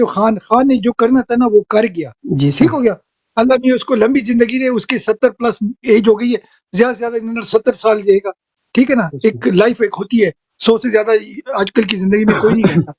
ہو خان نے جو کرنا تھا نا وہ کر گیا, ٹھیک ہو گیا. اللہ نے اس کو لمبی زندگی دے, اس کی 70 پلس ایج ہو گئی ہے, زیادہ سے زیادہ 70 سال جائے گا, ٹھیک ہے نا. ایک لائف ایک ہوتی ہے, 100 سے زیادہ آج کل کی زندگی میں کوئی نہیں رہتا.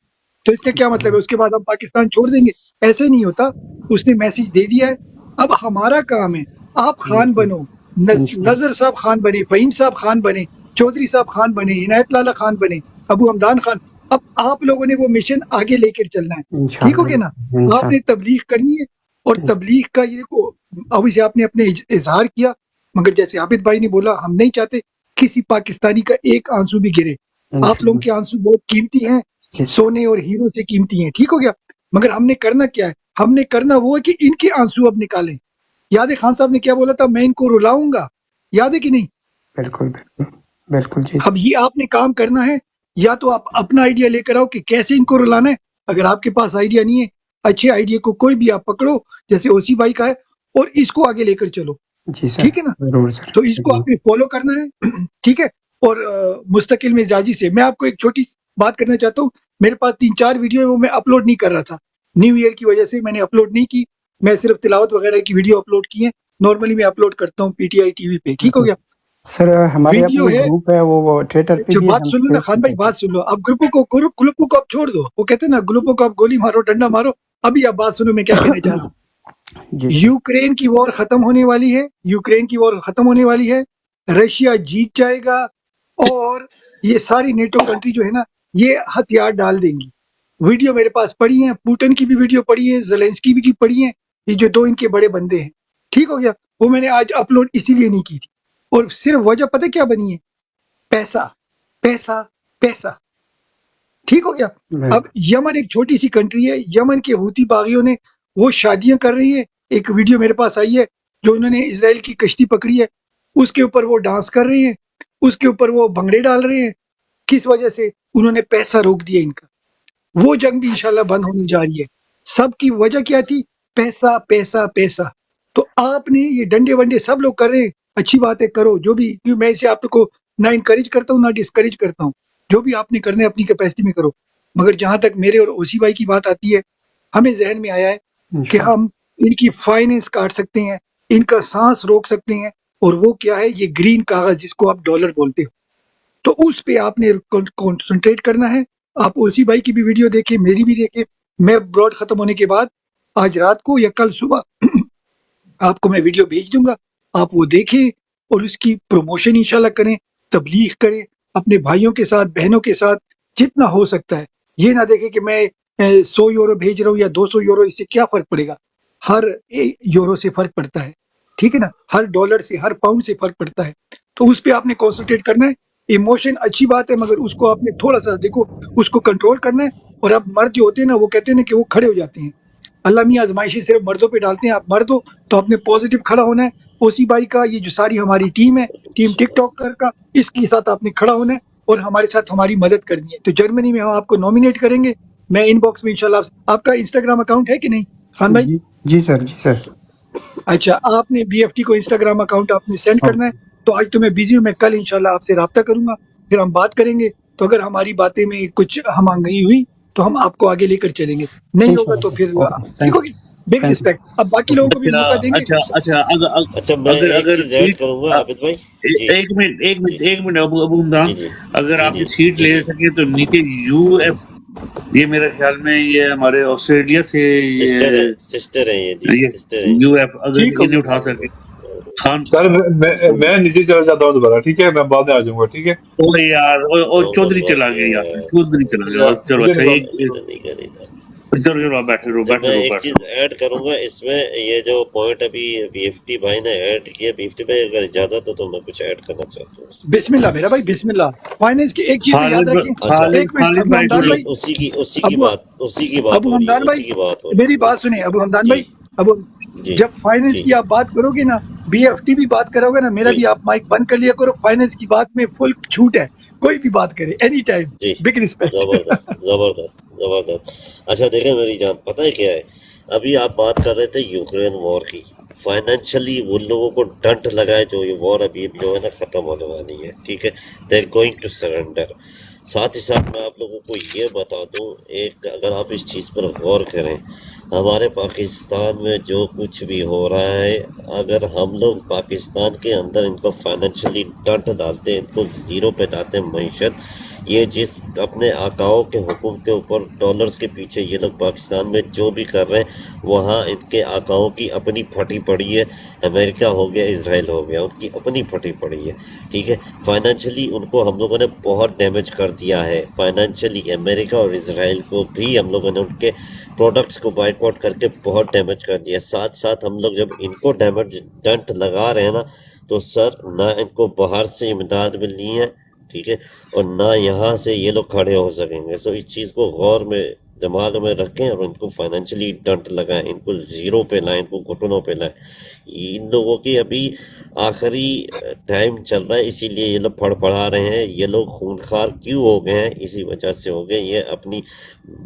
تو اس کا کیا مطلب ہے, اس کے بعد ہم پاکستان چھوڑ دیں گے؟ ایسے نہیں ہوتا. اس نے میسج دے دیا ہے, اب ہمارا کام ہے آپ خان بنو, نظر صاحب خان بنے, فہیم صاحب خان بنے, چودھری صاحب خان بنے, عنایت لالا خان بنے, ابو حمدان خان. اب آپ لوگوں نے وہ مشن آگے لے کر چلنا ہے, ٹھیک ہو گیا نا. آپ نے تبلیغ کرنی ہے, اور تبلیغ کا یہ دیکھو ابھی سے آپ نے اپنے اظہار کیا, مگر جیسے عابد بھائی نے بولا ہم نہیں چاہتے کسی پاکستانی کا ایک آنسو بھی گرے. آپ لوگوں کے آنسو بہت قیمتی ہیں, سونے اور ہیرو سے قیمتی ہیں, ٹھیک ہو گیا. مگر ہم نے کرنا کیا ہے, ہم نے کرنا وہ ہے کہ ان کے آنسو اب نکالیں. یاد ہے خان صاحب نے کیا بولا تھا, میں ان کو رلاؤں گا, یاد ہے کہ نہیں؟ بالکل بالکل جی. اب یہ آپ نے کام کرنا ہے, یا تو آپ اپنا آئیڈیا لے کر آؤ کہ کیسے ان کو رلانا ہے. اگر آپ کے پاس آئیڈیا نہیں ہے, اچھے آئیڈیا کو کوئی بھی آپ پکڑو جیسے اوسی بھائی کا ہے, اور اس کو آگے لے کر چلو, ٹھیک ہے نا. تو اس کو آپ نے فالو کرنا ہے, ٹھیک ہے. اور مستقل مزاجی سے میں آپ کو ایک چھوٹی بات کرنا چاہتا ہوں. میرے پاس 3-4 ویڈیو ہے, وہ میں اپلوڈ نہیں کر رہا تھا, نیو ایئر کی وجہ سے میں نے اپلوڈ نہیں کی. میں صرف تلاوت وغیرہ کی ویڈیو اپلوڈ کی ہیں, نارملی میں اپلوڈ کرتا ہوں P T I T V پہ, ٹھیک ہو گیا. سر ہمارے ویڈیو اپنے ہے, گروپ ہے وہ ٹویٹر پہ جو بھی بات ہم سن لو نا فیس خان بھائی, بک بات سن لو. اب گروپوں کو آپ چھوڑ دو, وہ کہتے ہیں نا گروپوں کو آپ گولی مارو ڈنڈا مارو. ابھی آپ بات سنو میں کیا کہنا چاہتا ہوں. جی سر. یوکرین کی وار ختم ہونے والی ہے, یوکرین کی وار ختم ہونے والی ہے, رشیا جیت جائے گا, اور یہ ساری نیٹو کنٹری جو ہے نا یہ ہتھیار ڈال دیں گی. ویڈیو میرے پاس پڑی ہیں, پوٹن کی بھی ویڈیو پڑی ہے, زیلنسکی بھی کی پڑی ہیں, یہ جو دو ان کے بڑے بندے ہیں, ٹھیک ہو گیا. وہ میں نے آج اپلوڈ اسی لیے نہیں کی تھی, اور صرف وجہ پتہ کیا بنی ہے, پیسہ پیسہ پیسہ, ٹھیک ہو گیا. اب یمن ایک چھوٹی سی کنٹری ہے, یمن کے ہوتی باغیوں نے وہ شادیاں کر رہی ہیں. ایک ویڈیو میرے پاس آئی ہے جو انہوں نے اسرائیل کی کشتی پکڑی ہے, اس کے اوپر وہ ڈانس کر رہے ہیں, اس کے اوپر وہ بھنگڑے ڈال رہے ہیں. کس وجہ سے؟ انہوں نے پیسہ روک دیا ان کا. وہ جنگ بھی انشاءاللہ بند ہونے جا رہی ہے. سب کی وجہ کیا تھی؟ پیسہ پیسہ پیسہ. تو آپ نے یہ ڈنڈے ونڈے سب لوگ کر رہے ہیں, اچھی بات ہے کرو جو بھی, میں اسے آپ کو نہ انکریج کرتا ہوں نہ ڈسکریج کرتا ہوں, جو بھی آپ نے کرنا ہے اپنی کیپیسٹی میں کرو. مگر جہاں تک میرے اور اوسی بھائی کی بات آتی ہے, ہمیں ذہن میں آیا ہے کہ ہم ان کی فائنینس کاٹ سکتے ہیں, ان کا سانس روک سکتے ہیں. اور وہ کیا ہے؟ یہ گرین کاغذ جس کو آپ ڈالر بولتے ہو. تو اس پہ آپ نے کنسنٹریٹ کرنا ہے. آپ اوسی بھائی کی بھی ویڈیو دیکھیں, میری بھی دیکھیں. میں براڈ ختم ہونے کے بعد آج رات کو یا کل صبح آپ کو میں ویڈیو بھیج دوں گا, آپ وہ دیکھیں اور اس کی پروموشن انشاءاللہ کریں, تبلیغ کریں اپنے بھائیوں کے ساتھ, بہنوں کے ساتھ جتنا ہو سکتا ہے. یہ نہ دیکھیں کہ میں 100 یورو بھیج رہا ہوں یا 200 یورو, اس سے کیا فرق پڑے گا؟ ہر یورو سے فرق پڑتا ہے, ٹھیک ہے نا, ہر ڈالر سے, ہر پاؤنڈ سے فرق پڑتا ہے. تو اس پہ آپ نے کنسنٹریٹ کرنا ہے. ایموشن اچھی بات ہے, مگر اس کو آپ نے تھوڑا سا دیکھو, اس کو کنٹرول کرنا ہے. اور اب مرد جو ہوتے ہیں نا وہ کہتے ہیں نا کہ وہ کھڑے ہو جاتے ہیں. اللہ میاں آزمائشی صرف مردوں پہ ڈالتے ہیں. آپ مرد ہو تو آپ نے پازیٹیو کھڑا ہونا ہے. اوسی بھائی کا یہ جو ساری ہماری ٹیم ہے, ٹیم ٹک ٹاک کا, اس کے ساتھ آپ نے کھڑا ہونا ہے اور ہمارے ساتھ ہماری مدد کرنی ہے. تو جرمنی میں ہم آپ کو نامینیٹ کریں گے. میں ان باکس میں انشاءاللہ آپ کا انسٹاگرام اکاؤنٹ ہے کہ نہیں خان بھائی؟ جی سر. جی سر. اچھا, آپ نے بی ایف ٹی کو انسٹاگرام اکاؤنٹ آپ نے سینڈ کرنا ہے. تو آج تو میں بزی ہوں, میں کل انشاءاللہ آپ سے رابطہ کروں گا, پھر ہم بات کریں گے. تو اگر ہماری باتیں میں کچھ ہم آہنگی ہوئی تو ہم آپ کو آگے لے کر چلیں گے, نہیں ہوگا تو پھر ٹھیک ہوگی. Big respect. اب باقی لوگوں کو بھی موقع دیں گے. اچھا میں ایک چیز ایڈ کروں گا عابد بھائی. ایک منٹ ابو حمدان, اگر آپ کی سیٹ لے سکیں تو نیچے یو ایف, یہ میرے خیال میں یہ ہمارے آسٹریلیا سے سسٹر ہیں یہ, جی سسٹر ہیں. یو ایف, اگر ٹھیک یہ نہیں ہوگی. اٹھا سکے خان. سر میں نیچے چلا جاتا ہوں دوبارہ, ٹھیک ہے, میں بعد میں آ جاؤں گا, ٹھیک ہے. او یار, اور چودھری چلا گیا یار, چودھری چلا گیا. چلو اچھا, چلو بیٹھے رہو, اچھا بیٹھے میں رہو, ایک بیٹھے چیز ایڈ کروں گا اس میں. یہ جو پوائنٹ ابھی بی ایف ٹی بھائی نے ایڈ کیا, بی ایف ٹی بھائی اگر اجازت ہو تو میں کچھ ایڈ کرنا چاہتا ہوں. بسم اللہ میرا بھائی, بسم اللہ. فائنینس کی ایک چیز یاد رکھیں. ایک منٹ خالد ابو بھائی حمدان تھوڑی بھائی, اسی کی بات ابو ہو رہی ہے, حمدان بھائی اسی کی بات ہو رہی ہے. میری بات سنیں. ابو حمدان جی بھائی, ابو جی جب فائنینس جی کی آپ بات کرو گے نا, بی ایف ٹی بھی بات کرو گے نا, میرا جی بھی آپ مائک بند کر لیا کرو. فائنینس کی بات میں فل چھوٹ ہے, کوئی بھی بات کرے اینی ٹائم. جی, بگ رسپیکٹ. زبردست زبردست زبردست. اچھا دیکھیں میری جان, پتہ ہے کیا ہے, ابھی آپ بات کر رہے تھے یوکرین وار کی. فائنینشلی ان لوگوں کو ڈنٹ لگائے جو یہ وار ابھی جو ہے نا ختم ہونے والی ہے, ٹھیک ہے, they are going to surrender. ساتھ ہی ساتھ میں آپ لوگوں کو یہ بتا دوں، ایک اگر آپ اس چیز پر غور کریں، ہمارے پاکستان میں جو کچھ بھی ہو رہا ہے، اگر ہم لوگ پاکستان کے اندر ان کو فائنینشلی ڈنٹ ڈالتے ہیں، ان کو زیرو پہ ڈالتے ہیں معیشت، یہ جس اپنے آقاؤں کے حکم کے اوپر ڈالرز کے پیچھے یہ لوگ پاکستان میں جو بھی کر رہے ہیں، وہاں ان کے آقاؤں کی اپنی پھٹی پڑی ہے، امریکہ ہو گیا، اسرائیل ہو گیا، ان کی اپنی پھٹی پڑی ہے، ٹھیک ہے۔ فائنینشلی ان کو ہم لوگوں نے بہت ڈیمیج کر دیا ہے، فائنینشلی امریکہ اور اسرائیل کو بھی ہم لوگوں نے ان کے پروڈکٹس کو بائیکاٹ کر کے بہت ڈیمیج کر دیا۔ ساتھ ساتھ ہم لوگ جب ان کو ڈیمیج ڈنٹ لگا رہے ہیں نا، تو سر نہ ان کو باہر سے امداد ملنی ہے، ٹھیک ہے، اور نہ یہاں سے یہ لوگ کھڑے ہو سکیں گے۔ سو اس چیز کو غور میں دماغ میں رکھیں اور ان کو فائنینشلی ڈنٹ لگائیں، ان کو زیرو پہ لائیں، ان کو گھٹنوں پہ لائیں۔ ان لوگوں کی ابھی آخری ٹائم چل رہا ہے، اسی لیے یہ لوگ پھڑ پڑا رہے ہیں۔ یہ لوگ خونخوار کیوں ہو گئے ہیں؟ اسی وجہ سے ہو گئے، یہ اپنی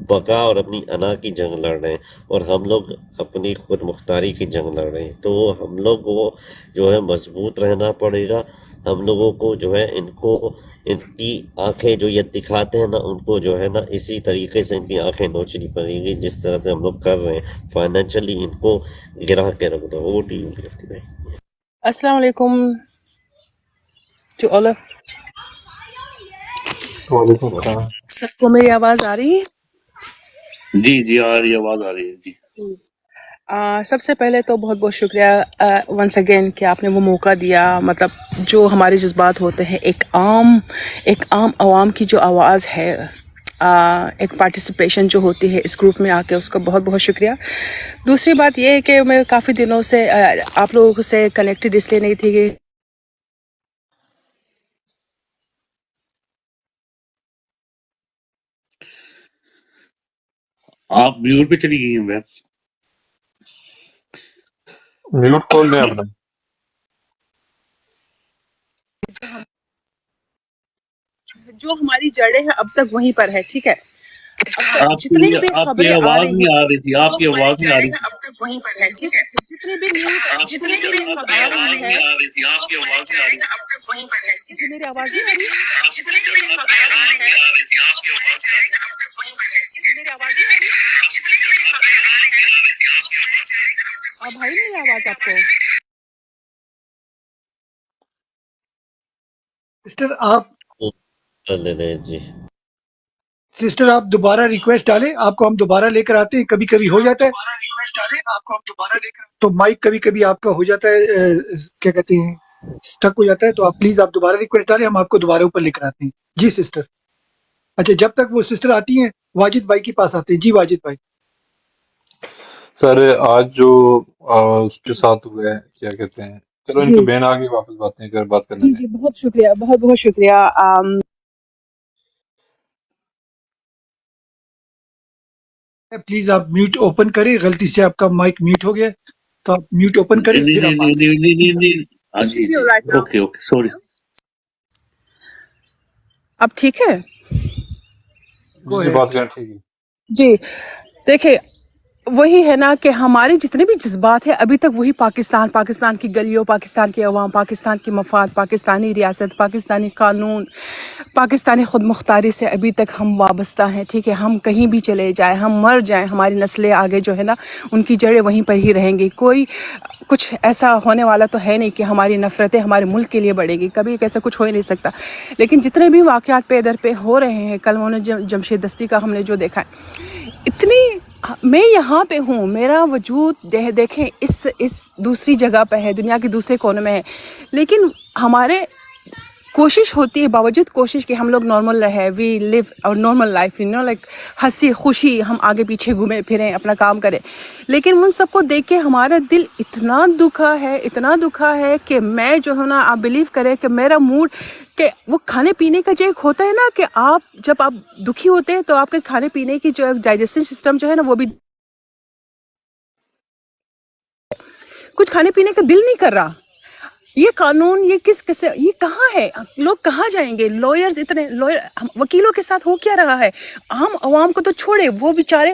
بقا اور اپنی انا کی جنگ لڑ رہے ہیں، اور ہم لوگ اپنی خود مختاری کی جنگ لڑ رہے ہیں۔ تو ہم لوگ کو جو ہے مضبوط رہنا پڑے گا، ہم لوگوں کو جو ہے ان کو، ان کی آنکھیں جو یہ دکھاتے ہیں نا، ان کو جو ہے نا اسی طریقے سے ان کی آنکھیں نوچنی پڑیں گی جس طرح سے ہم لوگ کر رہے ہیں، فائنینشلی ان کو گرا کے رکھ دو۔ وہ ٹی وی السلام علیکم ٹو آل آف وعلیکم السلام۔ سب کو میری آواز آ رہی ہے؟ جی آ رہی آواز آ رہی ہے جی۔ سب سے پہلے تو بہت بہت شکریہ ونس اگین کہ آپ نے وہ موقع دیا، مطلب جو ہمارے جذبات ہوتے ہیں، ایک عام عوام کی جو آواز ہے، ایک پارٹیسپیشن جو ہوتی ہے اس گروپ میں آ کے، اس کا بہت بہت شکریہ۔ دوسری بات یہ ہے کہ میں کافی دنوں سے آپ لوگوں سے کنیکٹڈ اس لیے نہیں تھی کہ آپ میوٹ پہ چلی گئی ہیں میم۔ میوٹ کھول دیں اپنا۔ جو ہماری جڑیں ہیں اب تک وہیں پر ہے، ٹھیک ہے۔ اب تک آپ جتنی بھی کی خبریں آ آواز رہی نہیں ہیں، آ رہی تھی، آپ کی جو آواز ہماری نہیں آ جڑیں رہی ہیں تھی۔ اب تک وہیں پر ہے، ٹھیک ہے۔ جتنی بھی نیوز آ رہی ہے، آپ کی آواز نہیں آ رہی تھی۔ اب تک وہیں پر ہے، ٹھیک ہے۔ میری آواز نہیں آ رہی ہے؟ جتنی بھی نیوز آ رہی ہے، میری آواز نہیں آ رہی ہے؟ بھائی میری آواز آپ کو؟ سسٹر آپ دوبارہ ریکویسٹ ڈالیں، آپ کو ہم دوبارہ لے کر آتے ہیں، کبھی کبھی ہو جاتا ہے تو مائک کبھی کبھی آپ کا ہو جاتا ہے، کیا کہتے ہیں، اسٹک ہو جاتا ہے، تو آپ پلیز آپ دوبارہ ریکویسٹ ڈالیں، ہم آپ کو دوبارہ اوپر لے کر آتے ہیں۔ جی سسٹر۔ اچھا، جب تک وہ سسٹر آتی ہیں واجد بھائی کے پاس آتے ہیں۔ جی واجد بھائی۔ سر آج جو اس کے ساتھ ہوئے ہیں، کیا کہتے ہیں، چلو ان جی کی بہن آ گئی واپس، بات کرنے جی دیں۔ جی، بہت شکریہ، بہت بہت شکریہ۔ پلیز آپ میوٹ اوپن کریں، غلطی سے آپ کا مائک میوٹ ہو گیا تو آپ میوٹ اوپن کریں نہیں پھر آپ بات کریں۔ نہیں۔ ہاں جی شکریہ right now۔ Okay sorry. اب ٹھیک ہے؟ گو جی ہیڈ۔ بات کریں، ٹھیک ہے۔ جی دیکھیں، وہی ہے نا کہ ہمارے جتنے بھی جذبات ہیں ابھی تک وہی پاکستان کی گلیوں، پاکستان کے عوام، پاکستان کی مفاد، پاکستانی ریاست، پاکستانی قانون، پاکستانی خود مختاری سے ابھی تک ہم وابستہ ہیں، ٹھیک ہے۔ ہم کہیں بھی چلے جائیں، ہم مر جائیں، ہماری نسلیں آگے جو ہے نا ان کی جڑیں وہیں پر ہی رہیں گی۔ کوئی کچھ ایسا ہونے والا تو ہے نہیں کہ ہماری نفرتیں ہمارے ملک کے لیے بڑھیں گی، کبھی ایسا کچھ ہو ہی نہیں سکتا۔ لیکن جتنے بھی واقعات پہ ادھر پہ ہو رہے ہیں، کل انہوں نے جمشید دستی کا ہم نے جو دیکھا ہے، اتنی، میں یہاں پہ ہوں، میرا وجود دیکھیں اس دوسری جگہ پہ ہے، دنیا کے دوسرے کونے میں ہے، لیکن ہمارے کوشش ہوتی ہے، باوجود کوشش کہ ہم لوگ نارمل رہے، وی لیو اور نارمل لائف، لائک ہنسی خوشی، ہم آگے پیچھے گھومیں پھریں، اپنا کام کریں، لیکن ان سب کو دیکھ کے ہمارا دل اتنا دکھا ہے کہ میں جو ہے نا، آپ بلیو کریں کہ میرا موڈ، کہ وہ کھانے پینے کا جو ایک ہوتا ہے نا کہ جب آپ دکھی ہوتے ہیں تو آپ کے کھانے پینے کی جو ڈائجسٹو سسٹم جو ہے نا وہ بھی کچھ کھانے پینے کا دل نہیں کر رہا۔ یہ قانون، یہ یہ کہاں ہے؟ لوگ کہاں جائیں گے؟ لائرز، اتنے لائر، وکیلوں کے ساتھ ہو کیا رہا ہے؟ عام عوام کو تو چھوڑے، وہ بیچارے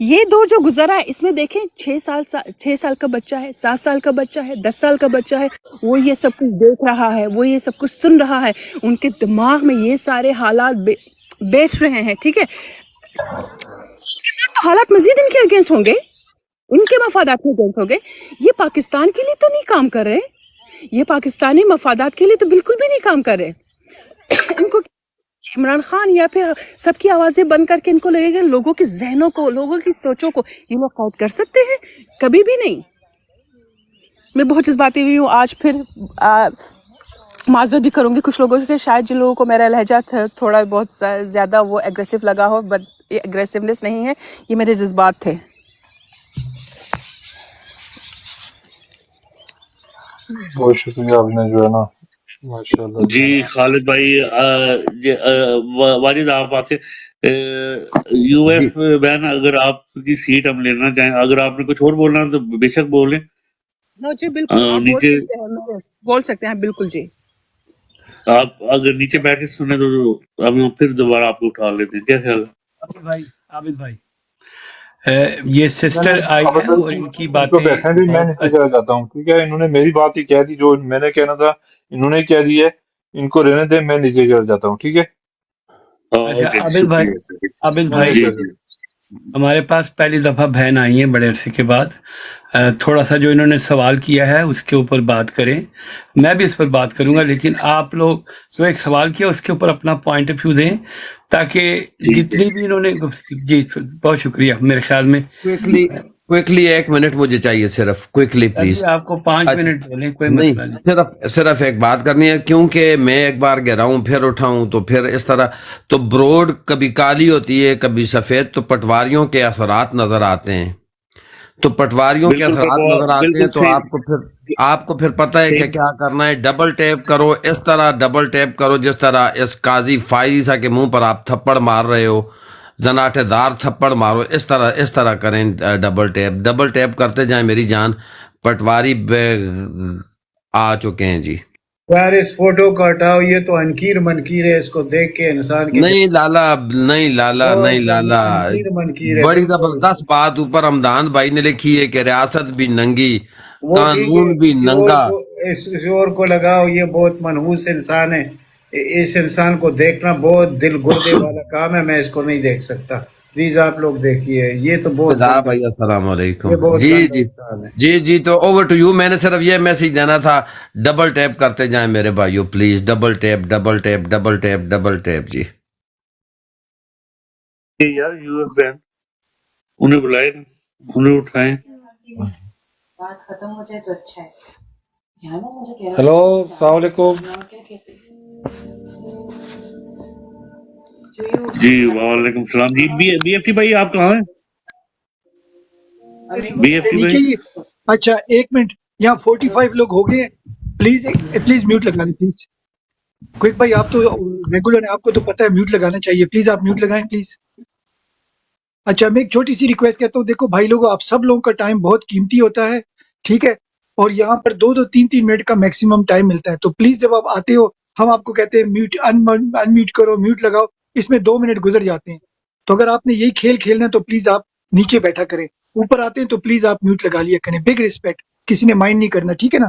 یہ دور جو گزرا ہے اس میں دیکھیں 6 سال کا بچہ ہے، 7 سال کا بچہ ہے، 10 سال کا بچہ ہے، وہ یہ سب کچھ دیکھ رہا ہے، وہ یہ سب کچھ سن رہا ہے، ان کے دماغ میں یہ سارے حالات بیچ رہے ہیں. ٹھیک ہے، تو حالات مزید ان کے اگینسٹ ہوں گے، ان کے مفادات کے اگینسٹ ہوں گے. یہ پاکستان کے لیے تو نہیں کام کر رہے، یہ پاکستانی مفادات کے لیے تو بالکل بھی نہیں کام کر رہے. ان کو عمران خان یا پھر سب کی آوازیں بند کر کے ان کو لگے گا لوگوں کے ذہنوں کو، لوگوں کی سوچوں کو یہ لوگ قید کر سکتے ہیں؟ کبھی بھی نہیں. میں بہت جذباتی ہوئی ہوں آج، پھر معذرت بھی کروں گی کچھ لوگوں کے، شاید جن لوگوں کو میرا لہجہ تھوڑا بہت زیادہ وہ ایگریسو لگا ہو، بٹ یہ ایگریسونیس نہیں ہے، یہ میرے جذبات تھے. بہت شکریہ، آپ نے جو ہے نا ماشاء اللہ جو ہے جی نا. خالد بھائی، واجد آپ آتے یو جی ایف بین، اگر آپ کی سیٹ ہم لینا چاہیں، اگر آپ نے کچھ اور بولنا ہے تو بے شک بولیں. جی بالکل آپ بول نیچے سکتے ہیں، بول سکتے ہیں بالکل. جی آپ اگر نیچے بیٹھ کے سنیں تو ہم پھر دوبارہ آپ کو اٹھا لیتے ہیں. کیا خیال ہے؟ عابد بھائی یہ میں سسٹر آئی اب ہیں اور ان کی ان کو باتیں بیٹھنے بھی میں بہت نیچے چلا جاتا ہوں، ٹھیک ہے. انہوں نے میری بات ہی کہہ دی، جو میں نے کہنا تھا انہوں نے کہہ دی ہے. ان کو رہنے دیں، میں نیچے چلا جاتا ہوں، ٹھیک ہے. اچھا اوکے، عابد بھائی، شکریہ سر. عابد میں بھائی جی نیچے جی ہمارے پاس پہلی دفعہ بہن آئی ہیں بڑے عرصے کے بعد. تھوڑا سا جو انہوں نے سوال کیا ہے اس کے اوپر بات کریں، میں بھی اس پر بات کروں گا، لیکن آپ لوگ جو ایک سوال کیا اس کے اوپر اپنا پوائنٹ آف ویو دیں تاکہ ٹھیک ہے. جتنی بھی انہوں نے جی بہت شکریہ. میرے خیال میں کوئکلی 1 منٹ مجھے چاہیے، صرف کوئکلی پلیز. آپ کو 5 منٹ بولیں، کوئی نہیں، مسئلہ نہیں. صرف ایک بات کرنی ہے، کیونکہ میں ایک بار گراؤں پھر اٹھاؤں تو پھر اس طرح تو بروڈ کبھی کالی ہوتی ہے کبھی سفید، تو پٹواریوں کے اثرات نظر آتے ہیں. تو پٹواریوں کے بالکل اثرات نظر آتے ہیں بالکل تو آپ کو پھر پتہ ہے کہ صحیح. کیا کرنا ہے. ڈبل ٹیپ کرو، اس طرح ڈبل ٹیپ کرو جس طرح اس قاضی فائزہ کے منہ پر آپ تھپڑ مار رہے ہو، زناٹے دار تھپڑ مارو، اس طرح کریں. ڈبل ٹیپ کرتے جائیں میری جان. پٹواری آ چکے ہیں جی. یار اس فوٹو کو ہٹاؤ، یہ تو انکیر منکیر ہے، اس کو دیکھ کے انسان کے نہیں لالا انکیر منکیر ہے بڑی بالکل. زبردست بات اوپر حمدان بھائی نے لکھی ہے کہ ریاست بھی ننگی، وہ ٹھیک ہے، قانون بھی ننگا. کسی اور کو لگاؤ، یہ بہت منحوس انسان ہے. اس انسان کو دیکھنا بہت دل گردے والا کام ہے، میں اس کو نہیں دیکھ سکتا. پلیز آپ لوگ دیکھیے، یہ تو بہت خدا گندا، بھائی السلام علیکم. یہ بہت جی گندا جی انسان ہے. جی تو اوور ٹو یو. میں نے صرف یہ میسج دینا تھا، ڈبل ٹیپ کرتے جائیں میرے بھائیو please. Double tap double tap double tap double tap. جی یار یو ایف بین انہیں بلائے، انہیں اٹھائیں. بات ختم ہو جائے تو اچھا ہے. ہلو السلام علیکم. جی وعلیکم السلام. جی بی ایف ٹی بھائی آپ کہاں ہیں؟ بی ایف ٹی بھائی نیچے ہی. اچھا 1 منٹ، یہاں 45 لوگ ہو گئے. پلیز میوٹ لگا لیں پلیز. کوئک بھائی آپ تو ریگولر ہیں، آپ کو تو پتہ ہے میوٹ لگانا چاہیے. پلیز آپ میوٹ لگائیں پلیز. اچھا میں ایک چھوٹی سی ریکویسٹ کرتا ہوں، دیکھو بھائی لوگوں، آپ سب لوگوں کا ٹائم بہت قیمتی ہوتا ہے، ٹھیک ہے، اور یہاں پر 2-3 منٹ کا میکسیمم ٹائم ملتا ہے. تو پلیز جب آپ آتے ہو ہم آپ کو کہتے ہیں میوٹ ان میوٹ کرو، میوٹ لگاؤ، اس میں 2 منٹ گزر جاتے ہیں. تو اگر آپ نے یہی کھیل کھیلنا ہے تو پلیز آپ نیچے بیٹھا کریں. اوپر آتے ہیں تو پلیز آپ میوٹ لگا لیا کریں. بگ ریسپیکٹ، کسی نے مائنڈ نہیں کرنا، ٹھیک ہے نا.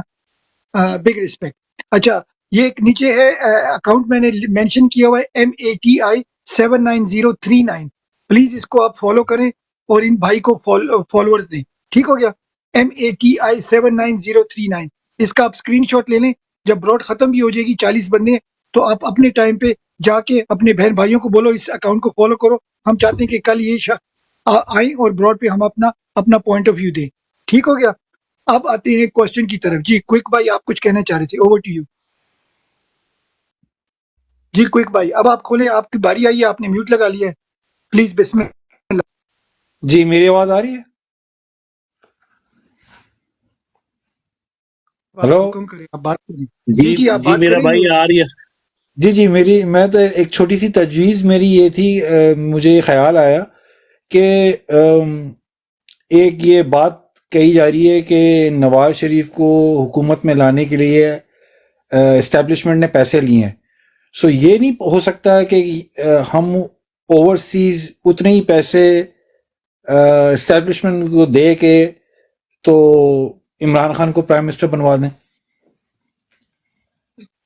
Big respect. اچھا یہ ایک نیچے ہے اکاؤنٹ میں نے مینشن کیا ہوا ہے MATI 79039. پلیز اس کو آپ فالو کریں اور ان بھائی کو فالوورز دیں. ٹھیک ہو گیا؟ MATI 79039. اس کا آپ اسکرین شاٹ لے لیں. جب براڈ ختم بھی ہو جائے گی 40 بندے تو آپ اپنے ٹائم پہ جا کے اپنے بہن بھائیوں کو بولو اس اکاؤنٹ کو فالو کرو. ہم چاہتے ہیں کہ کل یہ آئیں اور براڈ پہ ہم اپنا پوائنٹ آف ویو دیں. ٹھیک ہو گیا؟ اب آتے ہیں کوشچن کی طرف. جی کوئک بھائی آپ کچھ کہنا چاہ رہے تھے، اوور ٹو یو. جی کوئک بھائی اب آپ کھولیں، آپ کی باری آئی ہے، آپ نے میوٹ لگا لیا ہے. پلیز بسم اللہ. جی میری آواز آ رہی ہے؟ ہلو حکم کریں، آپ بات کریں. جی جی آپ جی بات میرا کریں بھائی گے. آ رہی ہے. جی میں تو ایک چھوٹی سی تجویز میری یہ تھی، مجھے یہ خیال آیا کہ ایک یہ بات کہی جا رہی ہے کہ نواز شریف کو حکومت میں لانے کے لیے اسٹیبلشمنٹ نے پیسے لیے ہیں. سو یہ نہیں ہو سکتا کہ ہم اوورسیز اتنے ہی پیسے اسٹیبلشمنٹ کو دے کے تو عمران خان کو پرائم منسٹر بنوا دیں.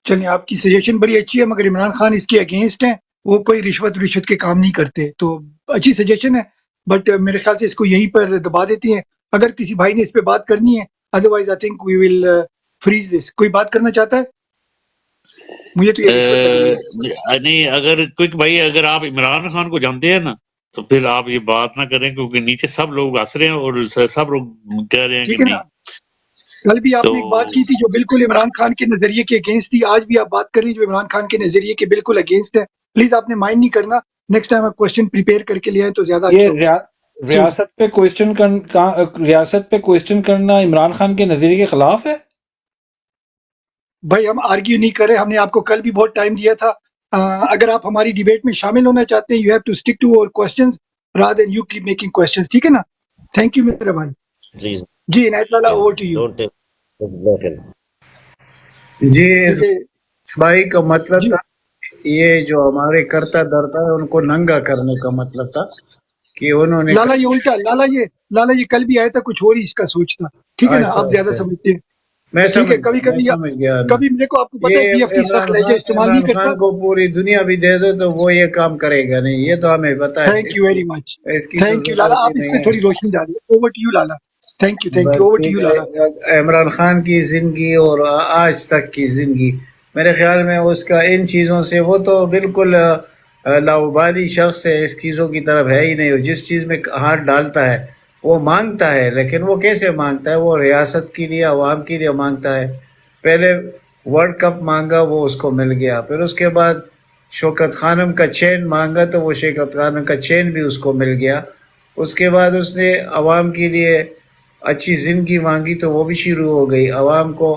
چلیں آپ کی سجیشن بڑی اچھی ہے، مگر عمران خان اس کے اگینسٹ ہیں، وہ کوئی رشوت کے کام نہیں کرتے، تو اچھی سجیشن ہے، بٹ میرے خیال سے اس کو یہیں پر دبا دیتی ہیں. اگر کسی بھائی نے اس پہ بات کرنی ہے، otherwise I think we will freeze this. کوئی بات کرنا چاہتا ہے؟ مجھے تو یہ رشوت لگ رہی ہے. نہیں، اگر کوئی بھائی اگر آپ عمران خان کو جانتے ہیں نا تو پھر آپ یہ بات نہ کریں، کیونکہ نیچے سب لوگ ہنس رہے ہیں اور سب لوگ کہہ رہے ہیں کہ ٹھیک ہے نا، نہیں. کل بھی آپ تو نے ایک بات کی تھی جو بالکل عمران خان کے نظریے کے اگینسٹ تھی، آج بھی آپ بات کر رہی ہیں جو عمران خان کے نظریے کے بالکل اگینسٹ ہے. پلیز آپ نے مائنڈ نہیں کرنا، نیکسٹ ٹائم آپ کوشچن پریپیئر کر کے لے آئیں تو زیادہ یہ اچھا ہوگا. ریاست پہ کوشچن کرنا عمران خان کے نظریے کے خلاف ہے؟ بھائی ہم آرگیو نہیں کر رہے، ہم نے آپ کو کل بھی بہت ٹائم دیا تھا. اگر آپ ہماری ڈیبیٹ میں شامل ہونا چاہتے ہیں، you have to stick to our questions rather than you keep making questions. ٹھیک ہے نا؟ تھینک یو میرے بھائی. پلیز جی عنایت لالا، over to you. Don't take. جی جیسے اس بھائی کا مطلب جی تھا یہ جو ہمارے کرتا دھرتا ہے ان کو ننگا کرنے کا مطلب تھا کہ انہوں نے لالا یہ الٹا، لالا یہ کل بھی آیا تھا، کچھ اور ہی اس کا سوچ تھا. ٹھیک ہے نا؟ اچھا آپ زیادہ اچھا سمجھتے ہیں. میں ٹھیک ہے، سمجھ گیا کبھی میرے کو آپ کو پتا ہے بی یہ ایف ٹی سخت لہجہ استعمال نہیں عمران کرتا. خان کو پوری دنیا بھی دے دو تو وہ یہ کام کرے گا نہیں، یہ تو ہمیں پتا ہے. تھینک یو ویری مچ، اس کی تو تھینک یو لالا، ضرورت ہی آپ اس پہ نہیں تھوڑی ہے. روشنی ڈالیے. اوور ٹو یو لالا. تھینک یو بس اوور ٹو ٹھیک یو ہے. لالا. عمران خان کی زندگی اور آج تک کی زندگی میرے خیال میں اس کا ان چیزوں سے، وہ تو بالکل لاابالی شخص ہے، اس چیزوں کی طرف ہے ہی نہیں. وہ جس چیز میں ہاتھ ڈالتا ہے وہ مانگتا ہے، لیکن وہ کیسے مانگتا ہے؟ وہ ریاست کے لیے، عوام کے لیے مانگتا ہے. پہلے ورلڈ کپ مانگا، وہ اس کو مل گیا. پھر اس کے بعد شوکت خانم کا چین مانگا تو وہ شوکت خانم کا چین بھی اس کو مل گیا. اس کے بعد اس نے عوام کے لیے اچھی زندگی مانگی تو وہ بھی شروع ہو گئی. عوام کو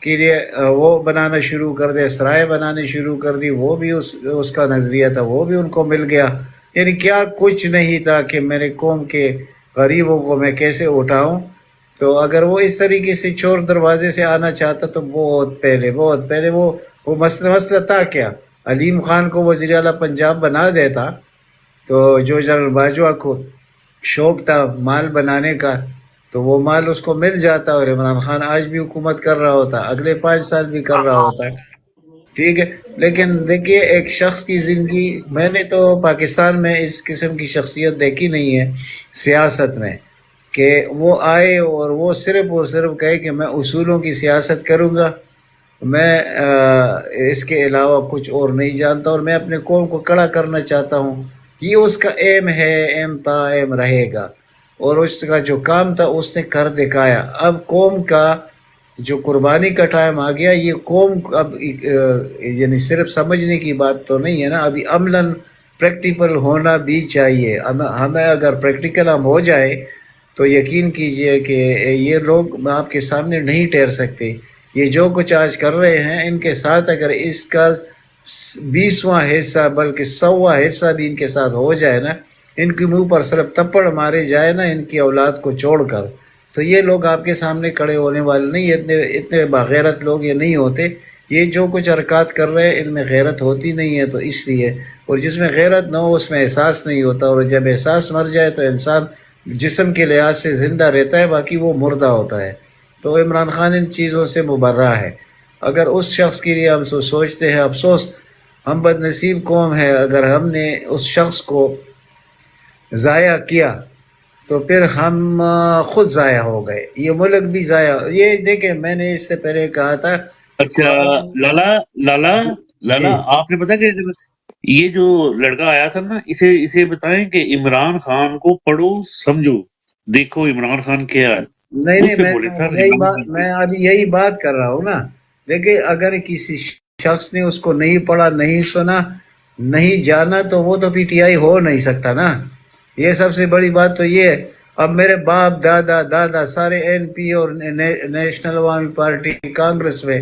کے لیے وہ بنانا شروع کر دے، سرائے بنانے شروع کر دی، وہ بھی اس کا نظریہ تھا، وہ بھی ان کو مل گیا. یعنی کیا کچھ نہیں تھا کہ میرے قوم کے غریبوں کو میں کیسے اٹھاؤں. تو اگر وہ اس طریقے سے چور دروازے سے آنا چاہتا تو بہت پہلے وہ مسئلہ تھا کیا؟ علیم خان کو وزیر اعلیٰ پنجاب بنا دیتا تو جو جنرل باجوہ کو شوق تھا مال بنانے کا تو وہ مال اس کو مل جاتا، اور عمران خان آج بھی حکومت کر رہا ہوتا، اگلے 5 سال بھی کر رہا ہوتا. ٹھیک ہے، لیکن دیکھیے ایک شخص کی زندگی، میں نے تو پاکستان میں اس قسم کی شخصیت دیکھی نہیں ہے سیاست میں کہ وہ آئے اور وہ صرف اور صرف کہے کہ میں اصولوں کی سیاست کروں گا، میں اس کے علاوہ کچھ اور نہیں جانتا، اور میں اپنے قوم کو کھڑا کرنا چاہتا ہوں. یہ اس کا ایم ہے، ایم تھا، ایم رہے گا، اور اس کا جو کام تھا اس نے کر دکھایا. اب قوم کا جو قربانی کا ٹائم آ گیا، یہ قوم اب یعنی صرف سمجھنے کی بات تو نہیں ہے نا، ابھی عملاً پریکٹیکل ہونا بھی چاہیے. ہمیں اگر پریکٹیکل ہم ہو جائے تو یقین کیجئے کہ یہ لوگ آپ کے سامنے نہیں ٹھہر سکتے. یہ جو کچھ آج کر رہے ہیں، ان کے ساتھ اگر اس کا 20واں حصہ بلکہ 100واں حصہ بھی ان کے ساتھ ہو جائے نا، ان کے منہ پر صرف تپڑ مارے جائے نا ان کی اولاد کو چھوڑ کر، تو یہ لوگ آپ کے سامنے کھڑے ہونے والے نہیں. اتنے باغیرت لوگ یہ نہیں ہوتے. یہ جو کچھ حرکات کر رہے ہیں ان میں غیرت ہوتی نہیں ہے، تو اس لیے، اور جس میں غیرت نہ ہو اس میں احساس نہیں ہوتا، اور جب احساس مر جائے تو انسان جسم کے لحاظ سے زندہ رہتا ہے، باقی وہ مردہ ہوتا ہے. تو عمران خان ان چیزوں سے مبرہ ہے. اگر اس شخص کے لیے ہم سوچتے ہیں، افسوس، ہم بد نصیب قوم ہے اگر ہم نے اس شخص کو ضائع کیا تو پھر ہم خود ضائع ہو گئے، یہ ملک بھی ضائع. یہ دیکھیں میں نے اس سے پہلے کہا تھا کہ اچھا لالا جی آپ نے پتا کہ یہ جو لڑکا آیا تھا نا، اسے بتائیں کہ عمران خان کو پڑھو سمجھو دیکھو عمران خان کیا ہے، نہیں مجھ سے میں بولے سر میں ابھی یہی بات کر رہا ہوں نا. دیکھیں اگر کسی شخص نے اس کو نہیں پڑھا، نہیں سنا، نہیں جانا تو وہ تو پی ٹی آئی ہو نہیں سکتا نا. یہ سب سے بڑی بات تو یہ ہے. اب میرے باپ دادا سارے این پی اور نیشنل عوامی پارٹی کانگریس میں،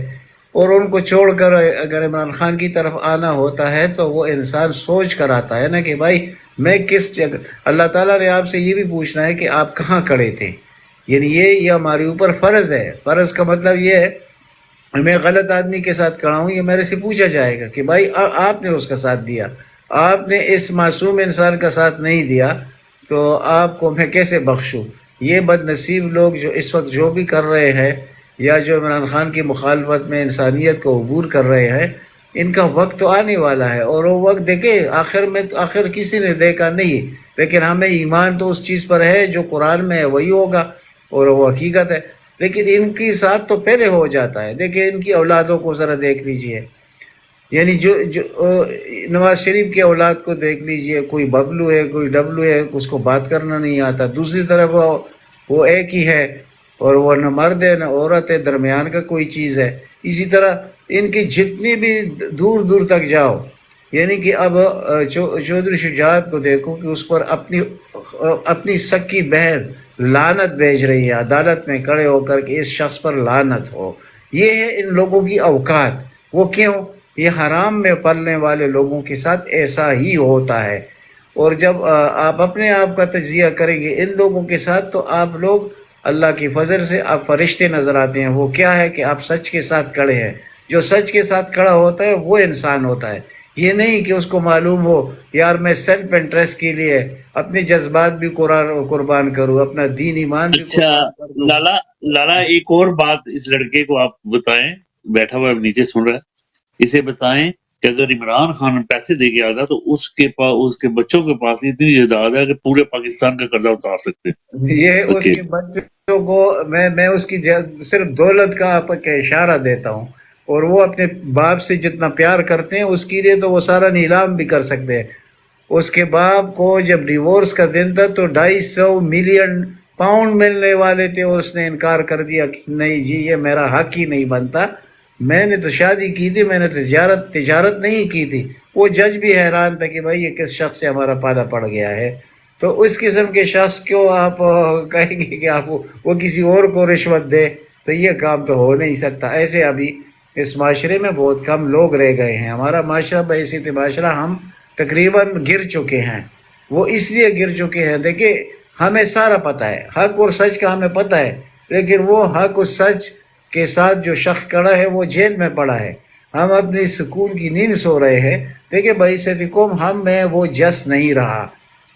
اور ان کو چھوڑ کر اگر عمران خان کی طرف آنا ہوتا ہے تو وہ انسان سوچ کر آتا ہے نا کہ بھائی میں کس جگہ. اللہ تعالیٰ نے آپ سے یہ بھی پوچھنا ہے کہ آپ کہاں کھڑے تھے. یعنی یہ ہمارے اوپر فرض ہے. فرض کا مطلب یہ ہے میں غلط آدمی کے ساتھ کھڑا ہوں، یہ میرے سے پوچھا جائے گا کہ بھائی آپ نے اس کا ساتھ دیا، آپ نے اس معصوم انسان کا ساتھ نہیں دیا، تو آپ کو میں کیسے بخشوں؟ یہ بد نصیب لوگ جو اس وقت جو بھی کر رہے ہیں یا جو عمران خان کی مخالفت میں انسانیت کو عبور کر رہے ہیں، ان کا وقت تو آنے والا ہے، اور وہ وقت دیکھیں آخر کسی نے دیکھا نہیں، لیکن ہمیں ایمان تو اس چیز پر ہے جو قرآن میں ہے وہی ہوگا اور وہ حقیقت ہے، لیکن ان کی ساتھ تو پہلے ہو جاتا ہے۔ دیکھیں ان کی اولادوں کو ذرا دیکھ لیجئے، یعنی جو نواز شریف کے اولاد کو دیکھ لیجئے، کوئی ببلو ہے، کوئی ڈبلو ہے، اس کو بات کرنا نہیں آتا، دوسری طرف وہ ایک ہی ہے، اور وہ نہ مرد ہے نہ عورت ہے، درمیان کا کوئی چیز ہے۔ اسی طرح ان کی جتنی بھی دور دور تک جاؤ، یعنی کہ اب چودھری شجاعت کو دیکھو کہ اس پر اپنی سکی بہن لعنت بھیج رہی ہے عدالت میں کھڑے ہو کر کہ اس شخص پر لعنت ہو۔ یہ ہے ان لوگوں کی اوقات۔ وہ کیوں؟ یہ حرام میں پلنے والے لوگوں کے ساتھ ایسا ہی ہوتا ہے، اور جب آپ اپنے آپ کا تجزیہ کریں گے ان لوگوں کے ساتھ تو آپ لوگ اللہ کی فضل سے آپ فرشتے نظر آتے ہیں۔ وہ کیا ہے کہ آپ سچ کے ساتھ کھڑے ہیں۔ جو سچ کے ساتھ کھڑا ہوتا ہے وہ انسان ہوتا ہے، یہ نہیں کہ اس کو معلوم ہو یار میں سیلف انٹرسٹ کے لیے اپنے جذبات بھی قربان کروں، اپنا دین ایمان بھی اچھا قربان کر دوں۔ لالا ایک اور بات اس لڑکے کو آپ بتائیں، بیٹھا ہوا ہے نیچے سن رہا ہے، اسے بتائیں کہ اگر عمران خان پیسے دے کے آتا تو اس کے بچوں کے پاس اتنی جائیداد ہے کہ پورے پاکستان کا قرضہ اتار سکتے۔ یہ اس کے بچوں کو میں اس کی صرف دولت کا آپ کا اشارہ دیتا ہوں، اور وہ اپنے باپ سے جتنا پیار کرتے ہیں اس کے لیے تو وہ سارا نیلام بھی کر سکتے ہیں۔ اس کے باپ کو جب ڈیورس کا دن تھا تو 250 ملین پاؤنڈ ملنے والے تھے، اور اس نے انکار کر دیا کہ نہیں جی یہ میرا حق ہی نہیں بنتا، میں نے تو شادی کی تھی، میں نے تجارت نہیں کی تھی۔ وہ جج بھی حیران تھا کہ بھائی یہ کس شخص سے ہمارا پالا پڑ گیا ہے۔ تو اس قسم کے شخص کو آپ کہیں گے کہ آپ وہ کسی اور کو رشوت دے، تو یہ کام تو ہو نہیں سکتا۔ ایسے ابھی اس معاشرے میں بہت کم لوگ رہ گئے ہیں۔ ہمارا معاشرہ بحیثیت معاشرہ ہم تقریباً گر چکے ہیں۔ وہ اس لیے گر چکے ہیں، دیکھیں ہمیں سارا پتہ ہے، حق اور سچ کا ہمیں پتہ ہے، لیکن وہ حق اور سچ کے ساتھ جو شخص کھڑا ہے وہ جیل میں پڑا ہے۔ ہم اپنی سکون کی نیند سو رہے ہیں۔ دیکھیں بحیثیت قوم ہم میں وہ جس نہیں رہا۔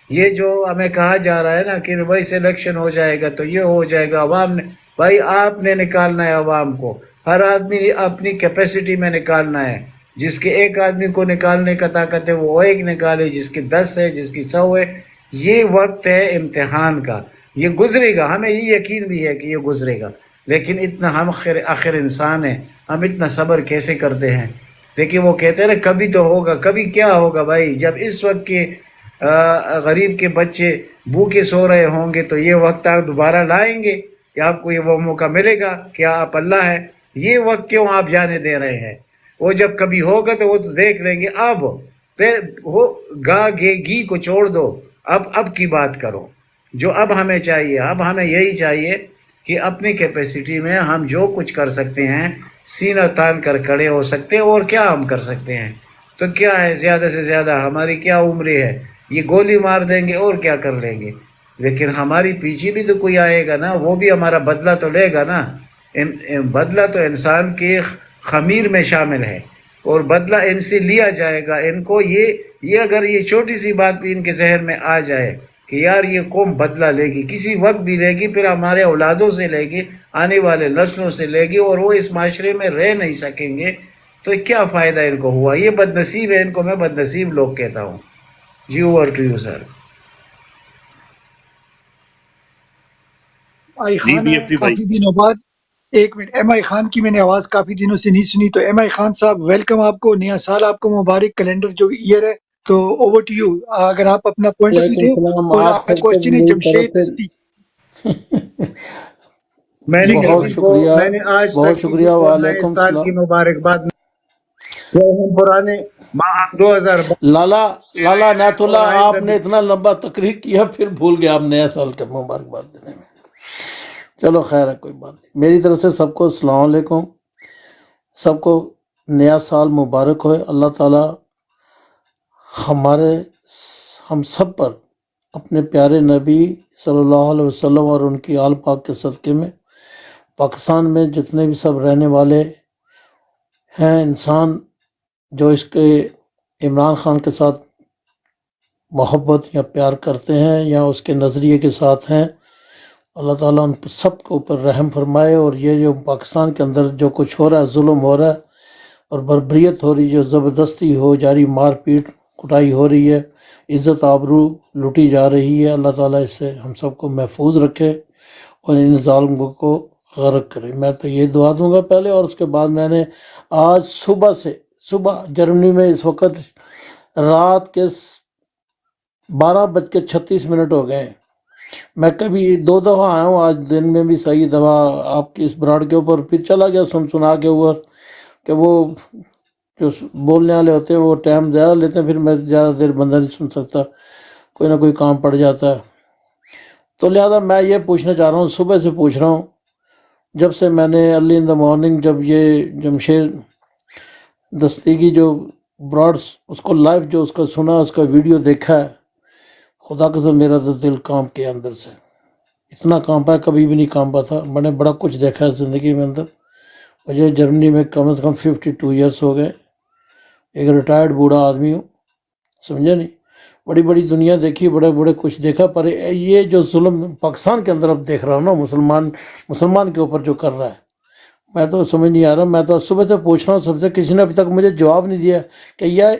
یہ جو ہمیں کہا جا رہا ہے نا کہ بھائی سلیکشن ہو جائے گا تو یہ ہو جائے گا، عوام نے، بھائی آپ نے نکالنا ہے عوام کو، ہر آدمی نے اپنی کیپیسٹی میں نکالنا ہے۔ جس کے ایک آدمی کو نکالنے کا طاقت ہے وہ ایک نکالے، جس کی 10 ہے، جس کی 100 ہے۔ یہ وقت ہے امتحان کا، یہ گزرے گا، ہمیں یہ یقین بھی ہے کہ یہ گزرے گا، لیکن اتنا ہم آخر انسان ہیں، ہم اتنا صبر کیسے کرتے ہیں؟ دیکھیں وہ کہتے ہیں نا کبھی تو ہوگا، کبھی کیا ہوگا بھائی؟ جب اس وقت کے غریب کے بچے بھوکے سو رہے ہوں گے تو یہ وقت آپ دوبارہ لائیں گے کہ آپ کو یہ وہ موقع ملے گا؟ کیا آپ اللہ ہے؟ یہ وقت کیوں آپ جانے دے رہے ہیں؟ وہ جب کبھی ہوگا تو وہ تو دیکھ لیں گے۔ اب پھر وہ گی کو چھوڑ دو، اب کی بات کرو۔ جو اب ہمیں چاہیے، اب ہمیں یہی چاہیے کہ اپنی کیپیسٹی میں ہم جو کچھ کر سکتے ہیں سینہ تان کر کھڑے ہو سکتے ہیں، اور کیا ہم کر سکتے ہیں؟ تو کیا ہے، زیادہ سے زیادہ ہماری کیا عمریں ہے، یہ گولی مار دیں گے اور کیا کر لیں گے؟ لیکن ہماری پیچھے بھی تو کوئی آئے گا نا، وہ بھی ہمارا بدلہ تو لے گا نا۔ بدلہ تو انسان کے خمیر میں شامل ہے، اور بدلہ ان سے لیا جائے گا۔ ان کو یہ اگر یہ چھوٹی سی بات بھی ان کے ذہن میں آ جائے کہ یار یہ قوم بدلہ لے گی، کسی وقت بھی لے گی، پھر ہمارے اولادوں سے لے گی، آنے والے نسلوں سے لے گی، اور وہ اس معاشرے میں رہ نہیں سکیں گے، تو کیا فائدہ ان کو ہوا؟ یہ بد نصیب ہے، ان کو میں بد نصیب لوگ کہتا ہوں۔ جی اوور ٹو یو سر۔ آئی خان ہے کافی دنوں بعد، ایک منٹ، ایم آئی خان کی میں نے آواز کافی دنوں سے نہیں سنی، تو ایم آئی خان صاحب ویلکم، آپ کو نیا سال آپ کو مبارک، کیلنڈر جو ایئر ہے، تو اوور ٹو یو، اگر آپ اپنا پوائنٹ آف ویو دیں۔ اور آپ کا کوشچن ہے جمشید دستی۔ میں جی نے بہت کسی کو، شکریہ، میں نے آج بہت تک کسی شکریہ، کو نئے وعلیکم سال کی السلام۔ مبارکباد ہم پرانے 2022 لالا عنایت اور اللہ، آئندہ آپ بھی نے اتنا لمبا تقریر کیا پھر بھول گیا آپ نیا سال کا مبارکباد دینے میں۔ چلو خیر ہے، کوئی بات نہیں۔ میری طرف سے سب کو السلام علیکم، سب کو نیا سال مبارک ہوئے۔ اللہ تعالیٰ ہم سب پر اپنے پیارے نبی صلی اللہ علیہ وسلم اور ان کی آل پاک کے صدقے میں پاکستان میں جتنے بھی سب رہنے والے ہیں انسان جو اس کے عمران خان کے ساتھ محبت یا پیار کرتے ہیں یا اس کے نظریے کے ساتھ ہیں، اللہ تعالیٰ ان سب کے اوپر رحم فرمائے۔ اور یہ جو پاکستان کے اندر جو کچھ ہو رہا ہے، ظلم ہو رہا ہے اور بربریت ہو رہی ہے، جو زبردستی ہو جا رہی، مار پیٹ کٹائی ہو رہی ہے، عزت آبرو لوٹی جا رہی ہے، اللہ تعالیٰ اس سے ہم سب کو محفوظ رکھے اور ان ظالموں کو غرق کرے۔ میں تو یہ دعا دوں گا پہلے، اور اس کے بعد میں نے آج صبح جرمنی میں اس وقت رات کے 12:36 ہو گئے ہیں۔ میں کبھی 2 دفعہ آیا ہوں، آج دن میں بھی صحیح دفعہ آپ کی اس براڈ کے اوپر پھر چلا گیا سنا کے اوپر کہ وہ جو بولنے والے ہوتے ہیں وہ ٹائم زیادہ لیتے ہیں، پھر میں زیادہ دیر بندہ نہیں سن سکتا، کوئی نہ کوئی کام پڑ جاتا ہے۔ تو لہذا میں یہ پوچھنا چاہ رہا ہوں، صبح سے پوچھ رہا ہوں، جب سے میں نے ارلی ان دا مارننگ جب یہ جمشید دستی کی جو براڈ اس کو لائیو جو اس کا سنا، اس کا ویڈیو دیکھا ہے، خدا قسم میرا تو دل کانپ کے اندر سے اتنا کانپا ہے، کبھی بھی نہیں کانپا تھا۔ میں نے بڑا کچھ دیکھا ہے زندگی میں اندر۔ مجھے جرمنی میں کم از کم 52 ایئرس ہو گئے، ایک ریٹائرڈ بوڑھا آدمی ہوں، سمجھے نہیں، بڑی بڑی دنیا دیکھی، بڑے کچھ دیکھا، پر یہ جو ظلم پاکستان کے اندر اب دیکھ رہا ہوں نا، مسلمان کے اوپر جو کر رہا ہے، میں تو سمجھ نہیں آ رہا۔ میں تو صبح سے پوچھ رہا ہوں سب سے، کسی نے ابھی تک مجھے جواب نہیں دیا کہ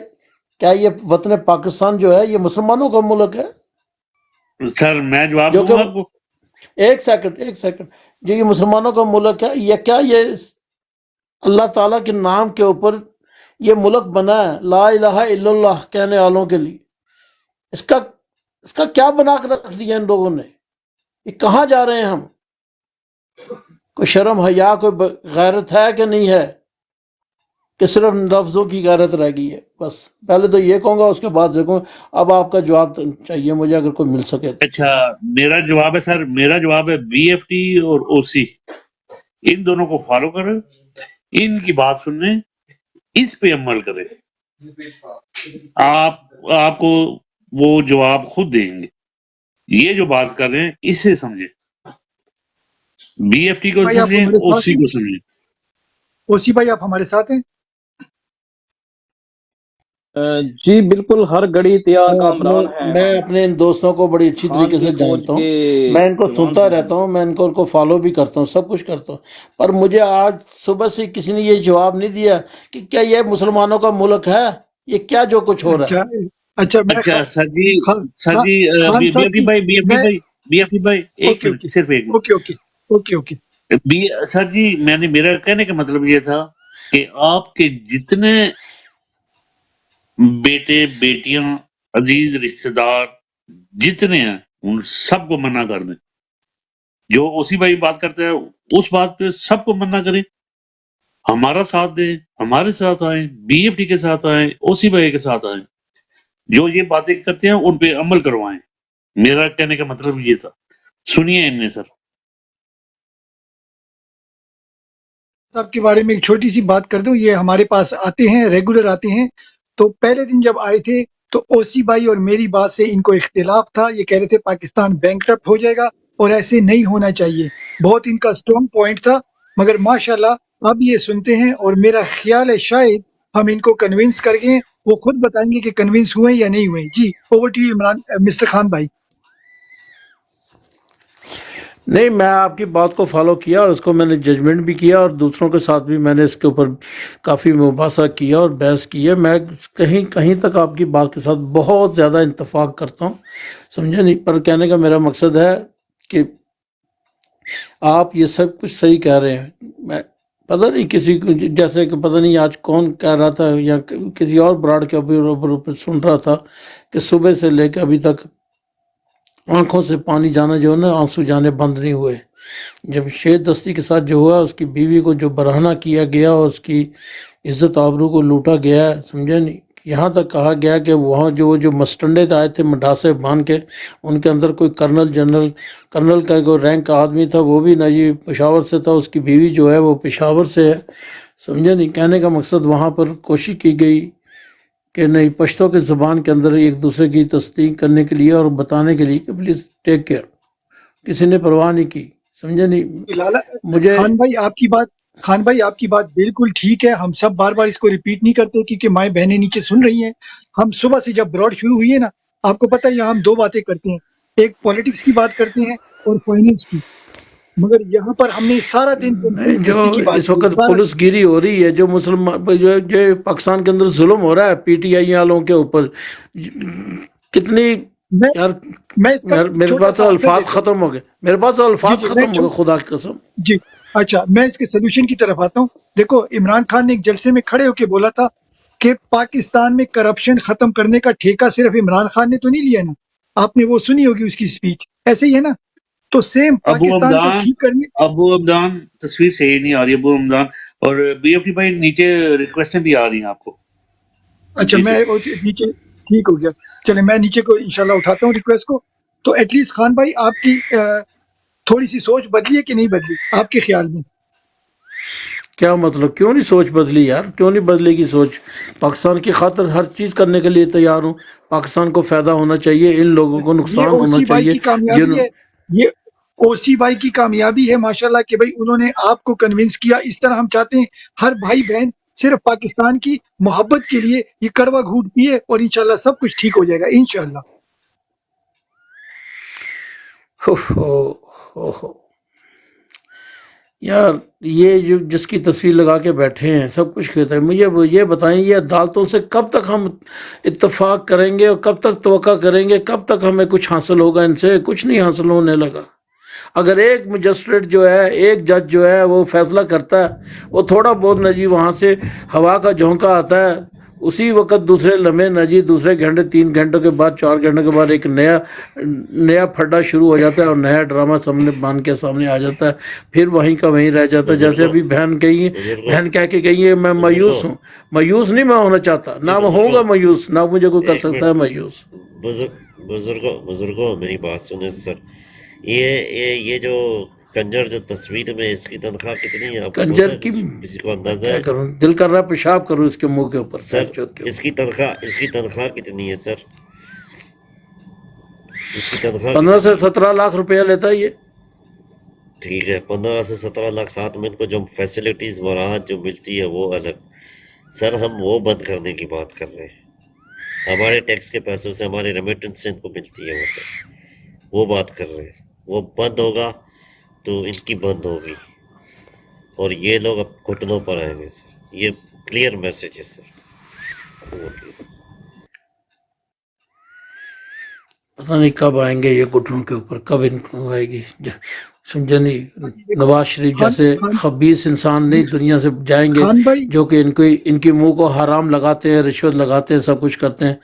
کیا یہ وطن پاکستان جو ہے یہ مسلمانوں کا ملک ہے؟ سر میں جواب جو دوں کہ گا آپ کو۔ ایک سیکنڈ، جو یہ مسلمانوں کا ملک ہے، یہ کیا یہ اللہ تعالیٰ کے نام کے اوپر یہ ملک بنا ہے لا الہ الا اللہ کہنے والوں کے لیے؟ اس کا کیا بنا کر رکھ دیا ان لوگوں نے؟ یہ کہاں جا رہے ہیں ہم؟ کوئی شرم حیا، کوئی غیرت ہے کہ نہیں ہے، کہ صرف لفظوں کی غیرت رہ گئی ہے؟ بس پہلے تو یہ کہوں گا، اس کے بعد دیکھوں۔ اب آپ کا جواب چاہیے مجھے، اگر کوئی مل سکے تو۔ اچھا، میرا جواب ہے سر، میرا جواب ہے بی ایف ٹی اور او سی، ان دونوں کو فالو کریں، ان کی بات سنیں، اس پہ عمل کریں، آپ کو وہ جواب خود دیں گے۔ یہ جو بات کر رہے ہیں اسے سمجھیں، بی ایف ٹی کو بھائی آپ سمجھیں، ہمارے او ساتھ سی ہیں؟ کو سمجھیں۔ اوسی بھائی آپ ہمارے ساتھ ہیں؟ جی بالکل، ہر گھڑی تیار کامران ہیں میں اپنے ان دوستوں کو بڑی اچھی خان طریقے کی سے فوج جانتا ہوں، کے میں ان کو جوان سنتا ہیں۔ رہتا ہوں، میں ان کو فالو بھی کرتا ہوں، سب کچھ کرتا ہوں، پر مجھے آج صبح سے کسی نے یہ جواب نہیں دیا کہ کیا یہ مسلمانوں کا ملک ہے؟ یہ کیا جو کچھ ہو رہا ہے؟ اچھا میں اچھا سر جی، خان سر جی، خان بی صاحب ایف ٹی کی بھائی، بی ایف ٹی میں بھائی، بی ایف ٹی بھائی، ایک اوکے منٹ، صرف ایک منٹ۔ اوکے سر جی، میرا کہنے کا مطلب یہ تھا کہ آپ کے جتنے بیٹے بیٹیاں عزیز رشتہ دار جتنے ہیں ان سب کو منع کر دیں۔ جو اسی بھائی بات کرتے ہیں اس بات پہ سب کو منع کریں، ہمارا ساتھ دیں، ہمارے ساتھ آئیں، بی ایف ٹی کے ساتھ آئیں، او سی بھائی کے ساتھ آئیں، جو یہ باتیں کرتے ہیں ان پہ عمل کروائیں۔ میرا کہنے کا مطلب یہ تھا، سنیے ان میں سر۔ صاحب کے بارے میں ایک چھوٹی سی بات کر دوں، یہ ہمارے پاس آتے ہیں، ریگولر آتے ہیں۔ تو پہلے دن جب آئے تھے تو اوسی بھائی اور میری بات سے ان کو اختلاف تھا، یہ کہہ رہے تھے پاکستان بینکرپٹ ہو جائے گا اور ایسے نہیں ہونا چاہیے، بہت ان کا اسٹرانگ پوائنٹ تھا، مگر ماشاءاللہ اب یہ سنتے ہیں اور میرا خیال ہے شاید ہم ان کو کنونس کر گئے ہیں، وہ خود بتائیں گے کہ کنونس ہوئے یا نہیں ہوئے۔ جی over to you Imran Mr Khan بھائی۔ نہیں، میں آپ کی بات کو فالو کیا اور اس کو میں نے ججمنٹ بھی کیا، اور دوسروں کے ساتھ بھی میں نے اس کے اوپر کافی مباحثہ کیا اور بحث کی ہے۔ میں کہیں تک آپ کی بات کے ساتھ بہت زیادہ اتفاق کرتا ہوں، سمجھے نہیں، پر کہنے کا میرا مقصد ہے کہ آپ یہ سب کچھ صحیح کہہ رہے ہیں۔ میں پتہ نہیں کسی کو، جیسے کہ پتہ نہیں آج کون کہہ رہا تھا یا کسی اور براڈ کے اوپر سن رہا تھا کہ صبح سے لے کے ابھی تک آنکھوں سے پانی جانا جو ہے نا، آنسو جانے بند نہیں ہوئے۔ جب شید دستی کے ساتھ جو ہوا، اس کی بیوی کو جو برہنہ کیا گیا اور اس کی عزت آبرو کو لوٹا گیا ہے، سمجھے نہیں، یہاں تک کہا گیا کہ وہاں جو مسٹنڈے آئے تھے مڈھاسے باندھ کے، ان کے اندر کوئی کرنل کا کوئی رینک کا آدمی تھا، وہ بھی نہ یہ پشاور سے تھا، اس کی بیوی جو ہے وہ پشاور سے ہے، سمجھے نہیں۔ کہنے کا مقصد وہاں پر کوشش کی گئی کہ نہیں، پشتوں کے زبان کے اندر ایک دوسرے کی تصدیق کرنے کے لیے اور بتانے کے لیے کہ پلیز ٹیک کیئر، کسی نے پرواہ نہیں کی، سمجھے نہیں۔ لالا مجھے خان بھائی آپ کی بات بالکل ٹھیک ہے، ہم سب بار بار اس کو ریپیٹ نہیں کرتے کیونکہ مائیں بہنیں نیچے سن رہی ہیں۔ ہم صبح سے جب براڈ شروع ہوئی ہے نا، آپ کو پتہ ہے یہاں ہم دو باتیں کرتے ہیں, ایک پالیٹکس کی بات کرتے ہیں اور فائنینس کی, مگر یہاں پر ہم نے سارا دن نہیں جو کی بات اس کی, وقت سارا پولیس گیری ہو رہی ہے, جو مسلمان جو پاکستان کے اندر ظلم ہو رہا ہے پی ٹی آئی والوں کے اوپر, کتنی میں یار میں اس کا میرے چھوٹا پاس سا تو میں الفاظ دیتا ہوں. ختم ہو گئے, میرے پاس تو جی الفاظ جی میں ختم ہو گئے خدا کی قسم. جی اچھا, میں اس کے سلوشن کی طرف آتا ہوں. دیکھو عمران خان نے ایک جلسے میں کھڑے ہو کے بولا تھا کہ پاکستان میں کرپشن ختم کرنے کا ٹھیکہ صرف عمران خان نے تو نہیں لیا نا, آپ نے وہ سنی ہوگی اس کی اسپیچ, ایسے ہی ہے نا. تو سیم پاکستان کو ٹھیک کرنے, ابو عمدان تصویر صحیح نہیں آ رہی ابو عمدان, اور بی ایف ٹی بھائی نیچے ریکویسٹیں بھی آ رہی ہیں آپ کو اچھا نیچے میں سے. وہ نیچے ٹھیک ہو گیا, چلے میں نیچے کو انشاءاللہ اٹھاتا ہوں ریکویسٹ کو. تو ایٹ لیسٹ خان بھائی آپ کی تھوڑی سی سوچ بدلی ہے کہ نہیں بدلی آپ کے خیال میں؟ کیا مطلب کیوں نہیں سوچ بدلی یار, کیوں نہیں بدلے گی سوچ؟ پاکستان کی خاطر ہر چیز کرنے کے لیے تیار ہوں. پاکستان کو فائدہ ہونا چاہیے, ان لوگوں کو یہ نقصان او ہونا سی بھائی چاہیے کی کامیابی ہے, یہ او سی بھائی کی کامیابی ہے ماشاءاللہ کہ بھائی انہوں نے آپ کو کنونس کیا. اس طرح ہم چاہتے ہیں ہر بھائی بہن صرف پاکستان کی محبت کے لیے یہ کڑوا گھونٹ پیے اور انشاءاللہ سب کچھ ٹھیک ہو جائے گا انشاءاللہ. یار یہ جو جس کی تصویر لگا کے بیٹھے ہیں سب کچھ کہتا ہے. مجھے یہ بتائیں یہ عدالتوں سے کب تک ہم اتفاق کریں گے اور کب تک توقع کریں گے, کب تک ہمیں کچھ حاصل ہوگا؟ ان سے کچھ نہیں حاصل ہونے لگا. اگر ایک مجسٹریٹ جو ہے, ایک جج جو ہے وہ فیصلہ کرتا ہے, وہ تھوڑا بہت نجی وہاں سے ہوا کا جھونکا آتا ہے, اسی وقت دوسرے لمحے نجی دوسرے گھنٹے 3 گھنٹوں کے بعد 4 گھنٹوں کے بعد ایک نیا پھڈا شروع ہو جاتا ہے اور نیا ڈرامہ سامنے بان کے سامنے آ جاتا ہے, پھر وہیں کا وہیں رہ جاتا ہے. جیسے ابھی بہن کہہ کے گئی ہے میں مایوس ہوں. مایوس نہیں میں ہونا چاہتا, نہ میں ہوں گا مایوس, نہ مجھے کوئی کر سکتا ہے مایوس. بزرگوں میری بات سنیں سر, یہ جو کنجر جو تصویر میں اس کی تنخواہ کتنی ہے آپ کو پتہ کنجر ہے؟ کی کسی کو اندازہ کیا ہے کروں, دل کر رہا ہے پیشاب کروں اس کے منہ کے اوپر, سر؟ چوت کے اس کی تنخواہ کتنی ہے سر؟ اس کی تنخواہ 15 سے 17 لاکھ روپیہ لیتا ہے یہ. ٹھیک ہے 15 سے 17 لاکھ, ساتھ میں ان کو جو فیسلٹیز مراحت جو ملتی ہے وہ الگ. سر ہم وہ بند کرنے کی بات کر رہے ہیں, ہمارے ٹیکس کے پیسوں سے ہمارے ریمیٹنس سے ان کو ملتی ہے وہ سر, وہ بات کر رہے ہیں. وہ بند ہوگا تو ان کی بند ہوگی اور یہ لوگ اب گھٹنوں پر آئیں گے سر. یہ کلیئر میسج ہے سر. پتہ نہیں کب آئیں گے یہ گھٹنوں کے اوپر, کب ان کو آئے گی سمجھے نہیں. نواز شریف خان جیسے خان خبیث انسان نہیں دنیا سے جائیں گے, خان بھائی جو کہ ان کی منہ کو حرام لگاتے ہیں, رشوت لگاتے ہیں, سب کچھ کرتے ہیں.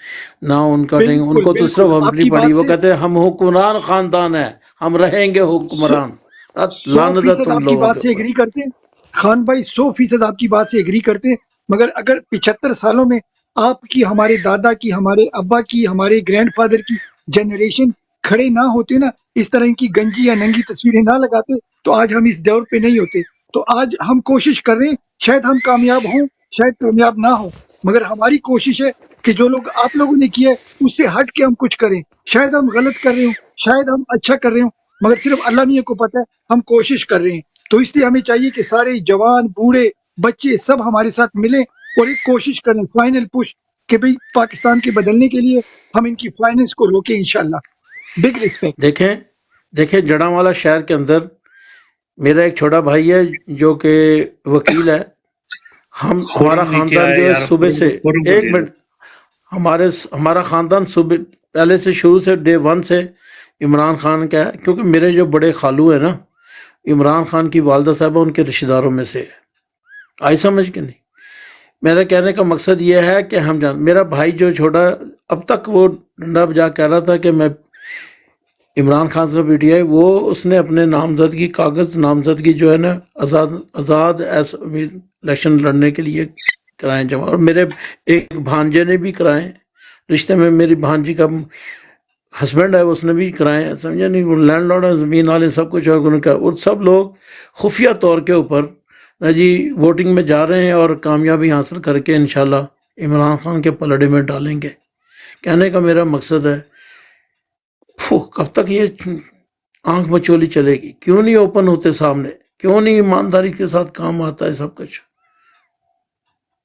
نہ ان کا نہیں, ان بالکل کو تو صرف بالکل آپ ہمری کی پڑی, بات وہ سے کہتے ہیں ہم حکمران خاندان ہیں, ہم رہیں گے حکمران. لعنت ہے 100% تم آپ کی لوگوں بات کے سے اوپر. ایگری کرتے ہیں خان بھائی, 100% آپ کی بات سے ایگری کرتے ہیں. مگر اگر 75 سالوں میں آپ کی, ہمارے دادا کی, ہمارے ابا کی, ہمارے گرینڈ فادر کی جنریشن کھڑے نہ ہوتے نا, اس طرح کی گنجی یا ننگی تصویریں نہ لگاتے, تو آج ہم اس دور پہ نہیں ہوتے. تو آج ہم کوشش کر رہے ہیں, شاید ہم کامیاب ہوں شاید کامیاب نہ ہوں, مگر ہماری کوشش ہے کہ جو لوگ آپ لوگوں نے کیا ہے اس سے ہٹ کے ہم کچھ کریں. شاید ہم غلط کر رہے ہوں, شاید ہم اچھا کر رہے ہوں, مگر صرف اللہ میاں کو پتہ ہے ہم کوشش کر رہے ہیں. تو اس لیے ہمیں چاہیے کہ سارے جوان بوڑھے بچے سب ہمارے ساتھ ملیں اور ایک کوشش کریں, فائنل پش, کہ بھئی پاکستان کے بدلنے کے لیے ہم ان کی فائننس کو روکیں انشاءاللہ. Big respect. دیکھیں جڑاوالا شہر کے اندر میرا ایک چھوٹا بھائی ہے جو کہ وکیل ہے. ہمارا خرم نیچے خاندان آئے جو ہے یار, صبح سے, خرم کو ایک لے لو. منٹ, ہمارا خاندان صبح پہلے سے شروع سے ڈے 1 سے عمران خان کا ہے, کیونکہ میرے جو بڑے خالو ہیں نا, عمران خان کی والدہ صاحبہ ان کے رشتہ داروں میں سے آئی سمجھ کے نہیں. میرا کہنے کا مقصد یہ ہے کہ میرا بھائی جو چھوٹا, اب تک وہ ڈنڈا بجا کہہ رہا تھا کہ میں عمران خان سے پی ٹی آئی, وہ اس نے اپنے نامزدگی کاغذ نامزدگی جو ہے نا آزاد الیکشن لڑنے کے لیے کرائیں جمع, اور میرے ایک بھانجے نے بھی کرائے رشتے میں, میری بھانجی کا ہسبینڈ ہے اس نے بھی کرائے, سمجھے نہیں. وہ لینڈ لارڈ ہے, زمین والے سب کچھ ہے ان کا, اور سب لوگ خفیہ طور کے اوپر جی ووٹنگ میں جا رہے ہیں اور کامیابی حاصل کر کے انشاءاللہ عمران خان کے پلڑے میں ڈالیں گے. کہنے کا میرا مقصد ہے کب تک یہ آنکھ مچولی چلے گی؟ کیوں نہیں اوپن ہوتے سامنے؟ کیوں نہیں ایمانداری کے ساتھ کام آتا ہے سب کچھ؟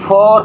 4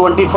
20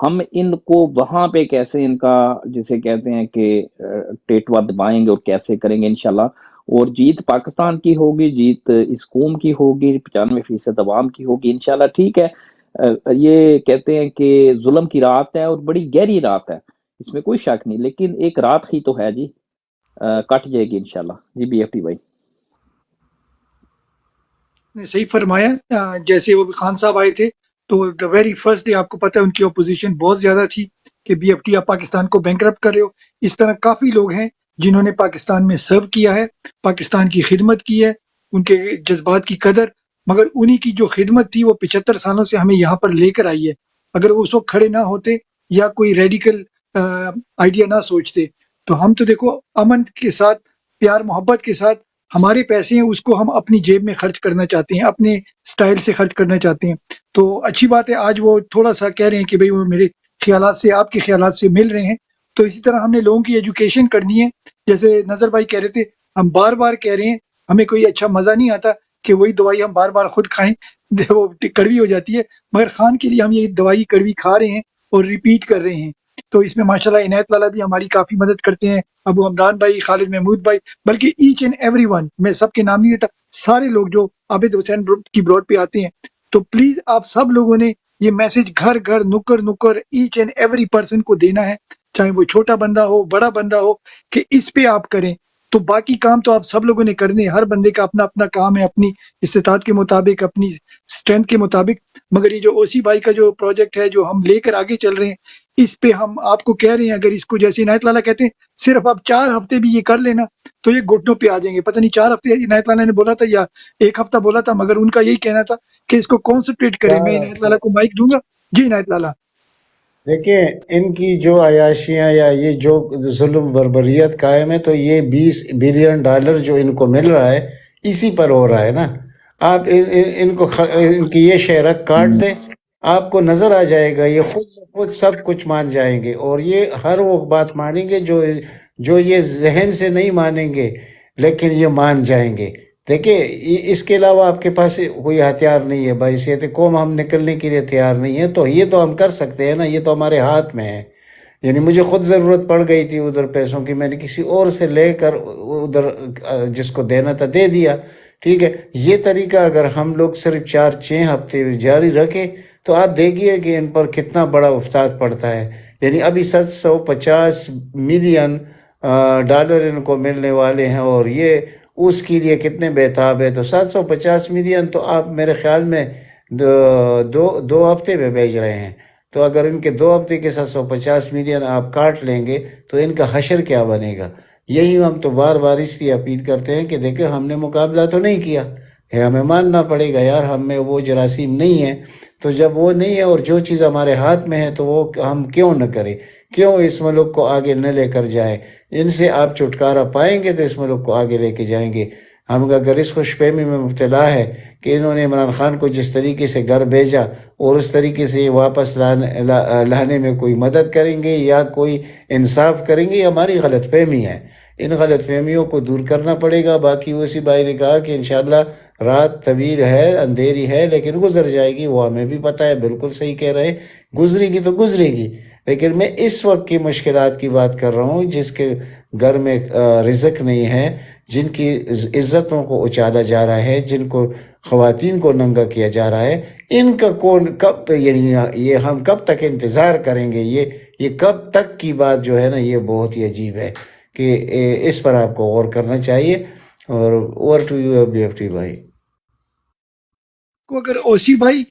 ہم ان کو وہاں پہ کیسے ان کا جسے کہتے ہیں کہ ٹیٹوا دبائیں گے اور کیسے کریں گے انشاءاللہ. اور جیت پاکستان کی ہوگی، جیت اس قوم کی ہوگی، 95% عوام کی ہوگی انشاءاللہ. ٹھیک ہے، یہ کہتے ہیں کہ ظلم کی رات ہے اور بڑی گہری رات ہے، اس میں کوئی شک نہیں، لیکن ایک رات ہی تو ہے جی، کٹ جائے گی انشاءاللہ. جی بی ایف ٹی بھائی. نے صحیح فرمایا. جیسے وہ خان صاحب آئے تھے تو دا ویری فرسٹ ڈے آپ کو پتہ ہے ان کی اپوزیشن بہت زیادہ تھی کہ بی ایف ٹی آپ پاکستان کو بینکرپٹ کر رہے ہو. اس طرح کافی لوگ ہیں جنہوں نے پاکستان میں سرو کیا ہے، پاکستان کی خدمت کی ہے، ان کے جذبات کی قدر، مگر انہی کی جو خدمت تھی وہ 75 سالوں سے ہمیں یہاں پر لے کر آئی ہے. اگر وہ اس وقت کھڑے نہ ہوتے یا کوئی ریڈیکل آئیڈیا نہ سوچتے تو ہم تو دیکھو امن کے ساتھ، پیار محبت کے ساتھ ہمارے پیسے ہیں اس کو ہم اپنی جیب میں خرچ کرنا چاہتے ہیں، اپنے سٹائل سے خرچ کرنا چاہتے ہیں. تو اچھی بات ہے آج وہ تھوڑا سا کہہ رہے ہیں کہ بھئی وہ میرے خیالات سے آپ کے خیالات سے مل رہے ہیں. تو اسی طرح ہم نے لوگوں کی ایجوکیشن کرنی ہے. جیسے نظر بھائی کہہ رہے تھے، ہم بار بار کہہ رہے ہیں، ہمیں کوئی اچھا مزہ نہیں آتا کہ وہی دوائی ہم بار بار خود کھائیں، وہ کڑوی ہو جاتی ہے، مگر خان کے لیے ہم یہ دوائی کڑوی کھا رہے ہیں اور ریپیٹ کر رہے ہیں. تو اس میں ماشاءاللہ عنایت لالا بھی ہماری کافی مدد کرتے ہیں، ابو حمدان بھائی، خالد محمود بھائی، بلکہ ایچ اینڈ ایوری ون، میں سب کے نام نہیں لیتا، سارے لوگ جو عابد حسین کی بروڈ پہ آتے ہیں. تو پلیز آپ سب لوگوں نے یہ میسج گھر گھر نکر نکر ایچ اینڈ ایوری پرسن کو دینا ہے، چاہے وہ چھوٹا بندہ ہو بڑا بندہ ہو، کہ اس پہ آپ کریں. تو باقی کام تو آپ سب لوگوں نے کرنے، ہر بندے کا اپنا اپنا کام ہے، اپنی استطاعت کے مطابق، اپنی اسٹرینتھ کے مطابق. مگر یہ جو اوسی بھائی کا جو پروجیکٹ ہے جو ہم لے کر آگے چل رہے ہیں، اس پہ ہم آپ کو کہہ رہے ہیں اگر اس کو جیسے عنایت لالا کہتے ہیں صرف آپ 4 ہفتے بھی یہ کر لینا تو یہ گھٹنوں پہ آ جائیں گے. پتہ نہیں 4 ہفتے عنایت لالا نے بولا تھا یا 1 ہفتہ بولا تھا، مگر ان کا یہی کہنا تھا کہ اس کو کانسنٹریٹ کریں. میں 4 عنایت ہفتے لالا کو مائک دوں گا. جی عنایت لالا. دیکھیں ان کی جو عیاشیاں یا یہ جو ظلم بربریت قائم ہے، تو یہ $20 بلین جو ان کو مل رہا ہے اسی پر ہو رہا ہے نا. آپ ان کو ان کی یہ شہرک کاٹ دیں، آپ کو نظر آ جائے گا، یہ خود سب کچھ مان جائیں گے. اور یہ ہر وہ بات مانیں گے جو یہ ذہن سے نہیں مانیں گے لیکن یہ مان جائیں گے. دیکھیں اس کے علاوہ آپ کے پاس کوئی ہتھیار نہیں ہے. بحیثیت قوم ہم نکلنے کے لیے تیار نہیں ہے، تو یہ تو ہم کر سکتے ہیں نا، یہ تو ہمارے ہاتھ میں ہے. یعنی مجھے خود ضرورت پڑ گئی تھی ادھر پیسوں کی، میں نے کسی اور سے لے کر ادھر جس کو دینا تھا دے دیا. ٹھیک ہے، یہ طریقہ اگر ہم لوگ صرف 4-6 ہفتے جاری رکھیں تو آپ دیکھیے کہ ان پر کتنا بڑا افتاد پڑتا ہے. یعنی ابھی $750 ملین ان کو ملنے والے ہیں، اور یہ اس کے لیے کتنے بیتاب ہے. تو 750 ملین تو آپ میرے خیال میں دو ہفتے میں بھیج رہے ہیں. تو اگر ان کے 2 ہفتے کے 750 ملین آپ کاٹ لیں گے تو ان کا حشر کیا بنے گا. یہی ہم تو بار بار اس لیے اپیل کرتے ہیں کہ دیکھیں ہم نے مقابلہ تو نہیں کیا ہے، ہمیں ماننا پڑے گا یار، ہم میں وہ جراثیم نہیں ہے. تو جب وہ نہیں ہے اور جو چیز ہمارے ہاتھ میں ہے تو وہ ہم کیوں نہ کریں، کیوں اس ملک کو آگے نہ لے کر جائیں. ان سے آپ چھٹکارا پائیں گے تو اس ملک کو آگے لے کے جائیں گے. ہم اگر اس خوش فہمی میں مبتلا ہے کہ انہوں نے عمران خان کو جس طریقے سے گھر بھیجا اور اس طریقے سے یہ واپس لانے میں کوئی مدد کریں گے یا کوئی انصاف کریں گے، یہ ہماری غلط فہمی ہے. ان غلط فہمیوں کو دور کرنا پڑے گا. باقی اسی بھائی نے کہا کہ انشاءاللہ رات طویل ہے، اندھیری ہے، لیکن گزر جائے گی، وہ ہمیں بھی پتہ ہے، بالکل صحیح کہہ رہے ہیں، گزرے گی تو گزرے گی. لیکن میں اس وقت کی مشکلات کی بات کر رہا ہوں، جس کے گھر میں رزق نہیں ہے، جن کی عزتوں کو اچالا جا رہا ہے، جن کو خواتین کو ننگا کیا جا رہا ہے. ان کا کون کب، یعنی یہ ہم کب تک انتظار کریں گے؟ یہ کب تک کی بات جو ہے نا، یہ بہت ہی عجیب ہے کہ اس پر آپ کو غور کرنا چاہیے. اور over to you B F T بھائی. کو اگر اوسی بھائی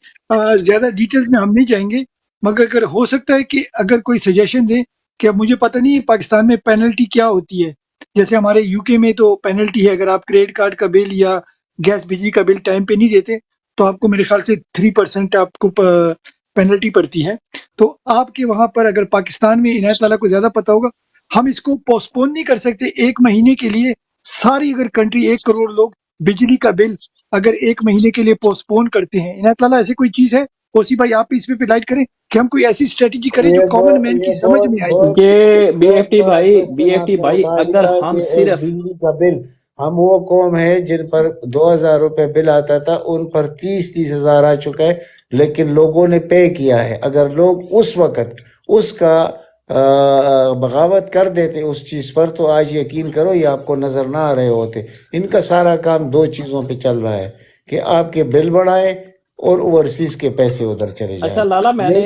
زیادہ ڈیٹیلز میں ہم نہیں جائیں گے، مگر اگر ہو سکتا ہے کہ اگر کوئی سجیشن دیں کہ اب مجھے پتہ نہیں ہے پاکستان میں پینلٹی کیا ہوتی ہے. جیسے ہمارے یو کے میں تو پینلٹی ہے، اگر آپ کریڈٹ کارڈ کا بل یا گیس بجلی کا بل ٹائم پہ نہیں دیتے تو آپ کو میرے خیال سے 3% آپ کو پینلٹی پڑتی ہے. تو آپ کے وہاں پر اگر پاکستان میں عنایت اللہ کو زیادہ پتہ ہوگا، ہم اس کو پوسٹپون نہیں کر سکتے 1 مہینے کے لیے. ساری اگر کنٹری 1 کروڑ لوگ بجلی کا بل اگر 1 مہینے کے لیے پوسٹپون کرتے ہیں، عنایت اللہ ایسی کوئی چیز ہے؟ اوسی بھائی آپ اس پہ لائٹ کریں کہ ہم کوئی ایسی اسٹریٹجی کریں جو کامن مین کی سمجھ میں آئے. یہ بی ایف بہت ٹی بڑا بھائی، کوشچن بی ایف آپ ٹی نے بھائی، اٹھا اگر دیا ہم کہ ایک صرف بجلی کا بل ہم وہ قوم ہے جن پر 2000 روپے بل آتا تھا، ان پر 30 ہزار آ چکا ہے، لیکن لوگوں نے پے کیا ہے۔ اگر لوگ اس وقت اس کا بغاوت کر دیتے اس چیز پر، تو آج یقین کرو یہ آپ کو نظر نہ آ رہے ہوتے۔ ان کا سارا کام دو چیزوں پہ چل رہا ہے کہ آپ کے بل بڑھائیں اور اوورسیز کے پیسے ادھر چلے اچھا جائیں۔ لالا، میں نے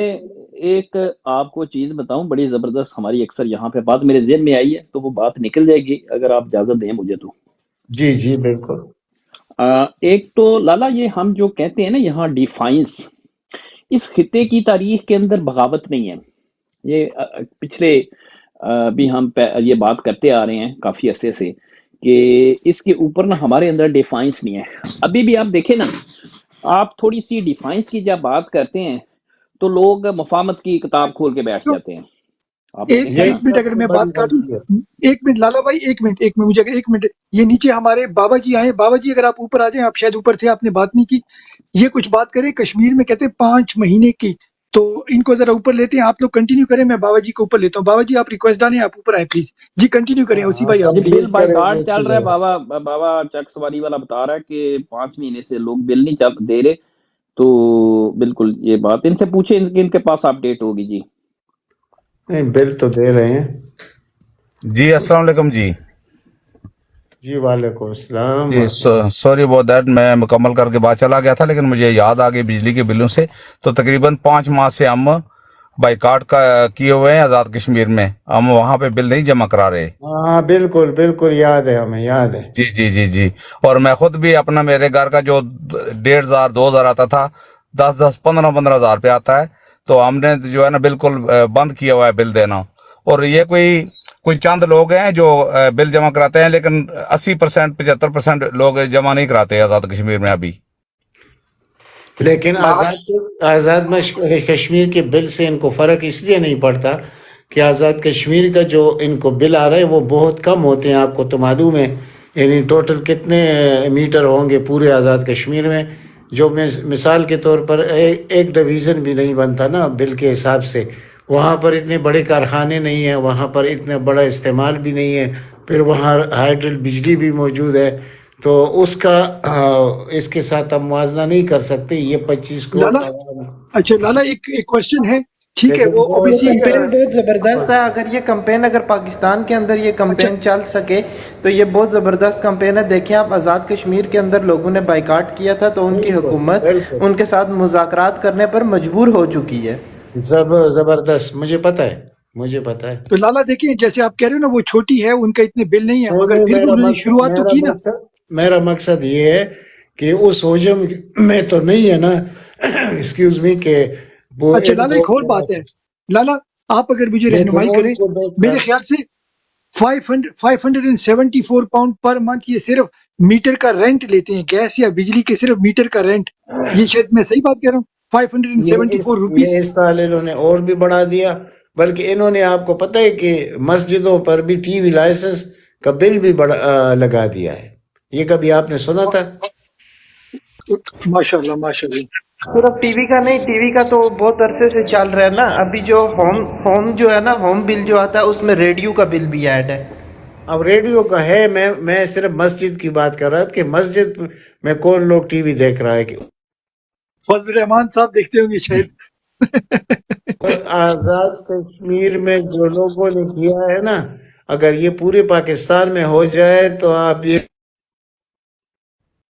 ایک آپ کو چیز بتاؤں بڑی زبردست، ہماری اکثر یہاں پہ بات میرے ذہن میں آئی ہے تو وہ بات نکل جائے گی اگر آپ اجازت دیں مجھے تو۔ جی جی بالکل۔ ایک تو لالا یہ ہم جو کہتے ہیں نا یہاں ڈیفائنس، اس خطے کی تاریخ کے اندر بغاوت نہیں ہے۔ یہ پچھلے بھی ہم یہ بات کرتے آ رہے ہیں کافی عرصے سے کہ اس کے اوپر نا ہمارے اندر ڈیفائنس نہیں ہے۔ ابھی بھی آپ دیکھیں نا، آپ تھوڑی سی ڈیفائنس کی جب بات کرتے ہیں تو لوگ مفاہمت کی کتاب کھول کے بیٹھ جاتے ہیں۔ آپ نے دیکھا ایک نا؟ منٹ اگر میں بات کر دوں، ایک منٹ لالا بھائی، ایک منٹ مجھے ایک منٹ، یہ نیچے ہمارے بابا جی آئے، بابا جی اگر آپ اوپر آ جائیں، آپ شاید اوپر سے آپ نے بات نہیں کی، یہ کچھ بات کریں کشمیر میں کہتے ہیں 5 مہینے کی، تو ان کو ذرا اوپر لیتے ہیں، آپ لوگ کنٹینیو کریں، میں بابا جی کو اوپر لیتا ہوں۔ بابا جی آپ ریکویسٹ ڈالیں، آپ اوپر آئیں پلیز جی، کنٹینیو کریں اسی بھائی آپ جی پلیز۔ بل بائی کارڈ چل رہا ہے، بابا چک سواری والا بتا رہا ہے کہ 5 مہینے سے لوگ بل نہیں دے رہے، تو بالکل یہ بات ان سے پوچھیں، ان کے پاس اپڈیٹ ہوگی۔ جی نہیں، بل تو دے رہے ہیں۔ جی السلام علیکم جی۔ جی وعلیکم السلام۔ جی سوری اباؤٹ دیٹ، میں مکمل کر کے بعد چلا گیا تھا، لیکن مجھے یاد آ گئی بجلی کے بلوں سے۔ تو تقریباً 5 ماہ سے ہم بائیکاٹ کا کیے ہوئے ہیں آزاد کشمیر میں، ہم وہاں پہ بل نہیں جمع کرا رہے۔ ہاں بالکل بالکل یاد ہے، ہمیں یاد ہے۔ جی جی جی جی، اور میں خود بھی اپنا، میرے گھر کا جو 1500 2000 آتا تھا، 10 15 ہزار پہ آتا ہے، تو ہم نے جو ہے نا بالکل بند کیا ہوا ہے بل دینا۔ اور یہ کوئی چند لوگ ہیں جو بل جمع کراتے ہیں، لیکن 80% 75% لوگ جمع نہیں کراتے آزاد کشمیر میں ابھی۔ لیکن آزاد کشمیر کے بل سے ان کو فرق اس لیے نہیں پڑتا کہ آزاد کشمیر کا جو ان کو بل آ رہا ہے وہ بہت کم ہوتے ہیں۔ آپ کو تو معلوم ہے، یعنی ٹوٹل کتنے میٹر ہوں گے پورے آزاد کشمیر میں، جو مثال کے طور پر ایک ڈویژن بھی نہیں بنتا نا بل کے حساب سے۔ وہاں پر اتنے بڑے کارخانے نہیں ہیں، وہاں پر اتنا بڑا استعمال بھی نہیں ہے، پھر وہاں ہائیڈرل بجلی بھی موجود ہے، تو اس کا اس کے ساتھ ہم موازنہ نہیں کر سکتے۔ یہ 25 کروڑ لالا اچھا لالا ایک کوشچن ہے، ٹھیک ہے، وہ اوبیسی کمپین بہت زبردست ہے۔ اگر یہ کمپین اگر پاکستان کے اندر یہ کمپین چل سکے تو یہ بہت زبردست کمپین ہے۔ دیکھیں آپ، آزاد کشمیر کے اندر لوگوں نے بائیکاٹ کیا تھا تو ان کی حکومت ان کے ساتھ مذاکرات کرنے پر مجبور ہو چکی ہے۔ زبردست، مجھے پتا ہے۔ تو لالا دیکھیں، جیسے آپ کہہ رہے ہو نا وہ چھوٹی ہے، ان کا اتنے بل نہیں ہے، مگر پھر بھی انہوں نے شروعات تو کی نا۔ میرا مقصد یہ ہے کہ اس حجم میں تو نہیں ہے نا، ایکسکیوز می، کہ وہ اچھا لالا ایک اور بات ہے، لالا آپ اگر مجھے رہنمائی کریں، میرے خیال سے 574 پاؤنڈ پر منتھ یہ صرف میٹر کا رینٹ لیتے ہیں، گیس یا بجلی کے صرف میٹر کا رینٹ۔ یہ شاید میں صحیح بات کہہ رہا ہوں، 574 روپیز۔ یہ اس سال انہوں نے اور بھی بڑھا دیا، بلکہ انہوں نے، آپ کو پتہ ہے کہ مسجدوں پر بھی ٹی وی لائسنس کا بل بھی لگا دیا ہے۔ یہ کبھی آپ نے سنا تھا؟ ماشاءاللہ ماشاءاللہ۔ صرف ٹی وی کا نہیں، ٹی وی کا تو بہت عرصے سے چل رہا ہے نا۔ ابھی جو ہوم جو ہے نا، ہوم بل جو آتا ہے اس میں ریڈیو کا بل بھی ایڈ ہے۔ اب ریڈیو کا ہے، میں صرف مسجد کی بات کر رہا تھا کہ مسجد میں کون لوگ ٹی وی دیکھ رہا ہے کہ فضل الرحمان صاحب دیکھتے ہوں گے شاید۔ آزاد کشمیر میں جو لوگوں نے کیا ہے نا، اگر یہ پورے پاکستان میں ہو جائے تو آپ یہ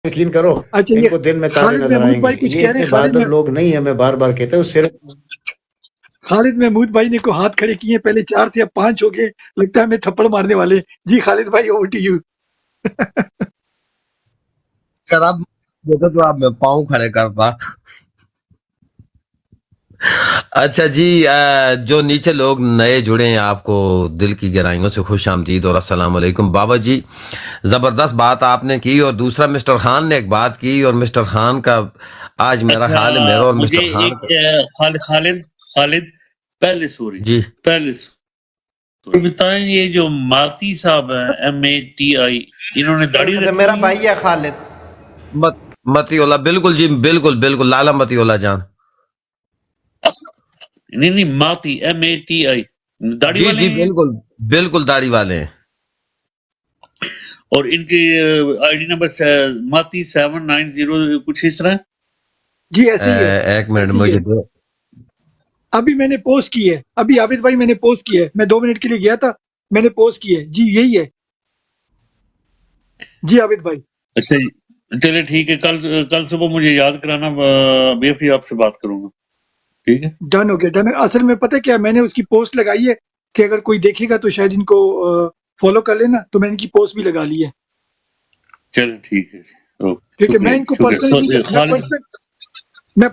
یقین کرو اچھا ان یہ کو دن میں تارے خالد نظر محمود آئیں گے۔ بھائی کچھ یہ کہہ رہے اتنے ہیں، خالد بہادر لوگ نہیں ہیں، میں بار بار کہتا ہوں، صرف خالد محمود بھائی نے کو ہاتھ کھڑے کیے ہیں، پہلے 4 تھے اب 5 ہو گئے، لگتا ہے ہمیں تھپڑ مارنے والے۔ جی خالد بھائی اوور ٹو یو۔ اگر آپ دیکھو تو آپ میں پاؤں کھڑے کرتا۔ اچھا جی، جو نیچے لوگ نئے جڑے ہیں، آپ کو دل کی گہرائیوں سے خوش آمدید اور السلام علیکم۔ بابا جی زبردست بات آپ نے کی، اور دوسرا مسٹر خان نے ایک بات کی، اور مسٹر خان کا آج میرا خیال ہے میرا اور مجھے مسٹر خان ایک خالد پہلے سوری جی بتائیں، یہ جو ماتی صاحب ہیں MATI، انہوں نے داڑھی رکھی میرا ہوئی ہے؟ بھائی ہے خالد۔ متی اللہ، بالکل جی، بالکل بالکل، لالا متی اللہ جان۔ نہیں ماتی MATI، داڑھی جی والے جی ہیں؟ بالکل بالکل داڑھی والے ہیں۔ اور ان کی آئی ڈی نمبر ماتی 790 کچھ اس طرح. جی ایسے ہی ہے. ایک منٹ ایسے ہی مجھے ہے. دو. ابھی میں نے پوسٹ کی ہے. ابھی عابد بھائی میں نے پوسٹ کی ہے. میں 2 منٹ کے لیے گیا تھا, میں نے پوسٹ کی ہے. جی یہی ہے. جی عابد بھائی. اچھا جی, چلے ٹھیک ہے. کل صبح مجھے یاد کرانا, BFT آپ سے بات کروں گا. ٹھیک ہے, ڈن ہو گیا, ڈن. اصل میں پتہ کیا, میں نے اس کی پوسٹ لگائی ہے کہ اگر کوئی دیکھے گا تو شاید ان کو فالو کر لینا, تو میں ان کی پوسٹ بھی لگا لی ہے. چلے ٹھیک ہے. کیونکہ میں ان کو شکریہ. پرسنلی خالد میں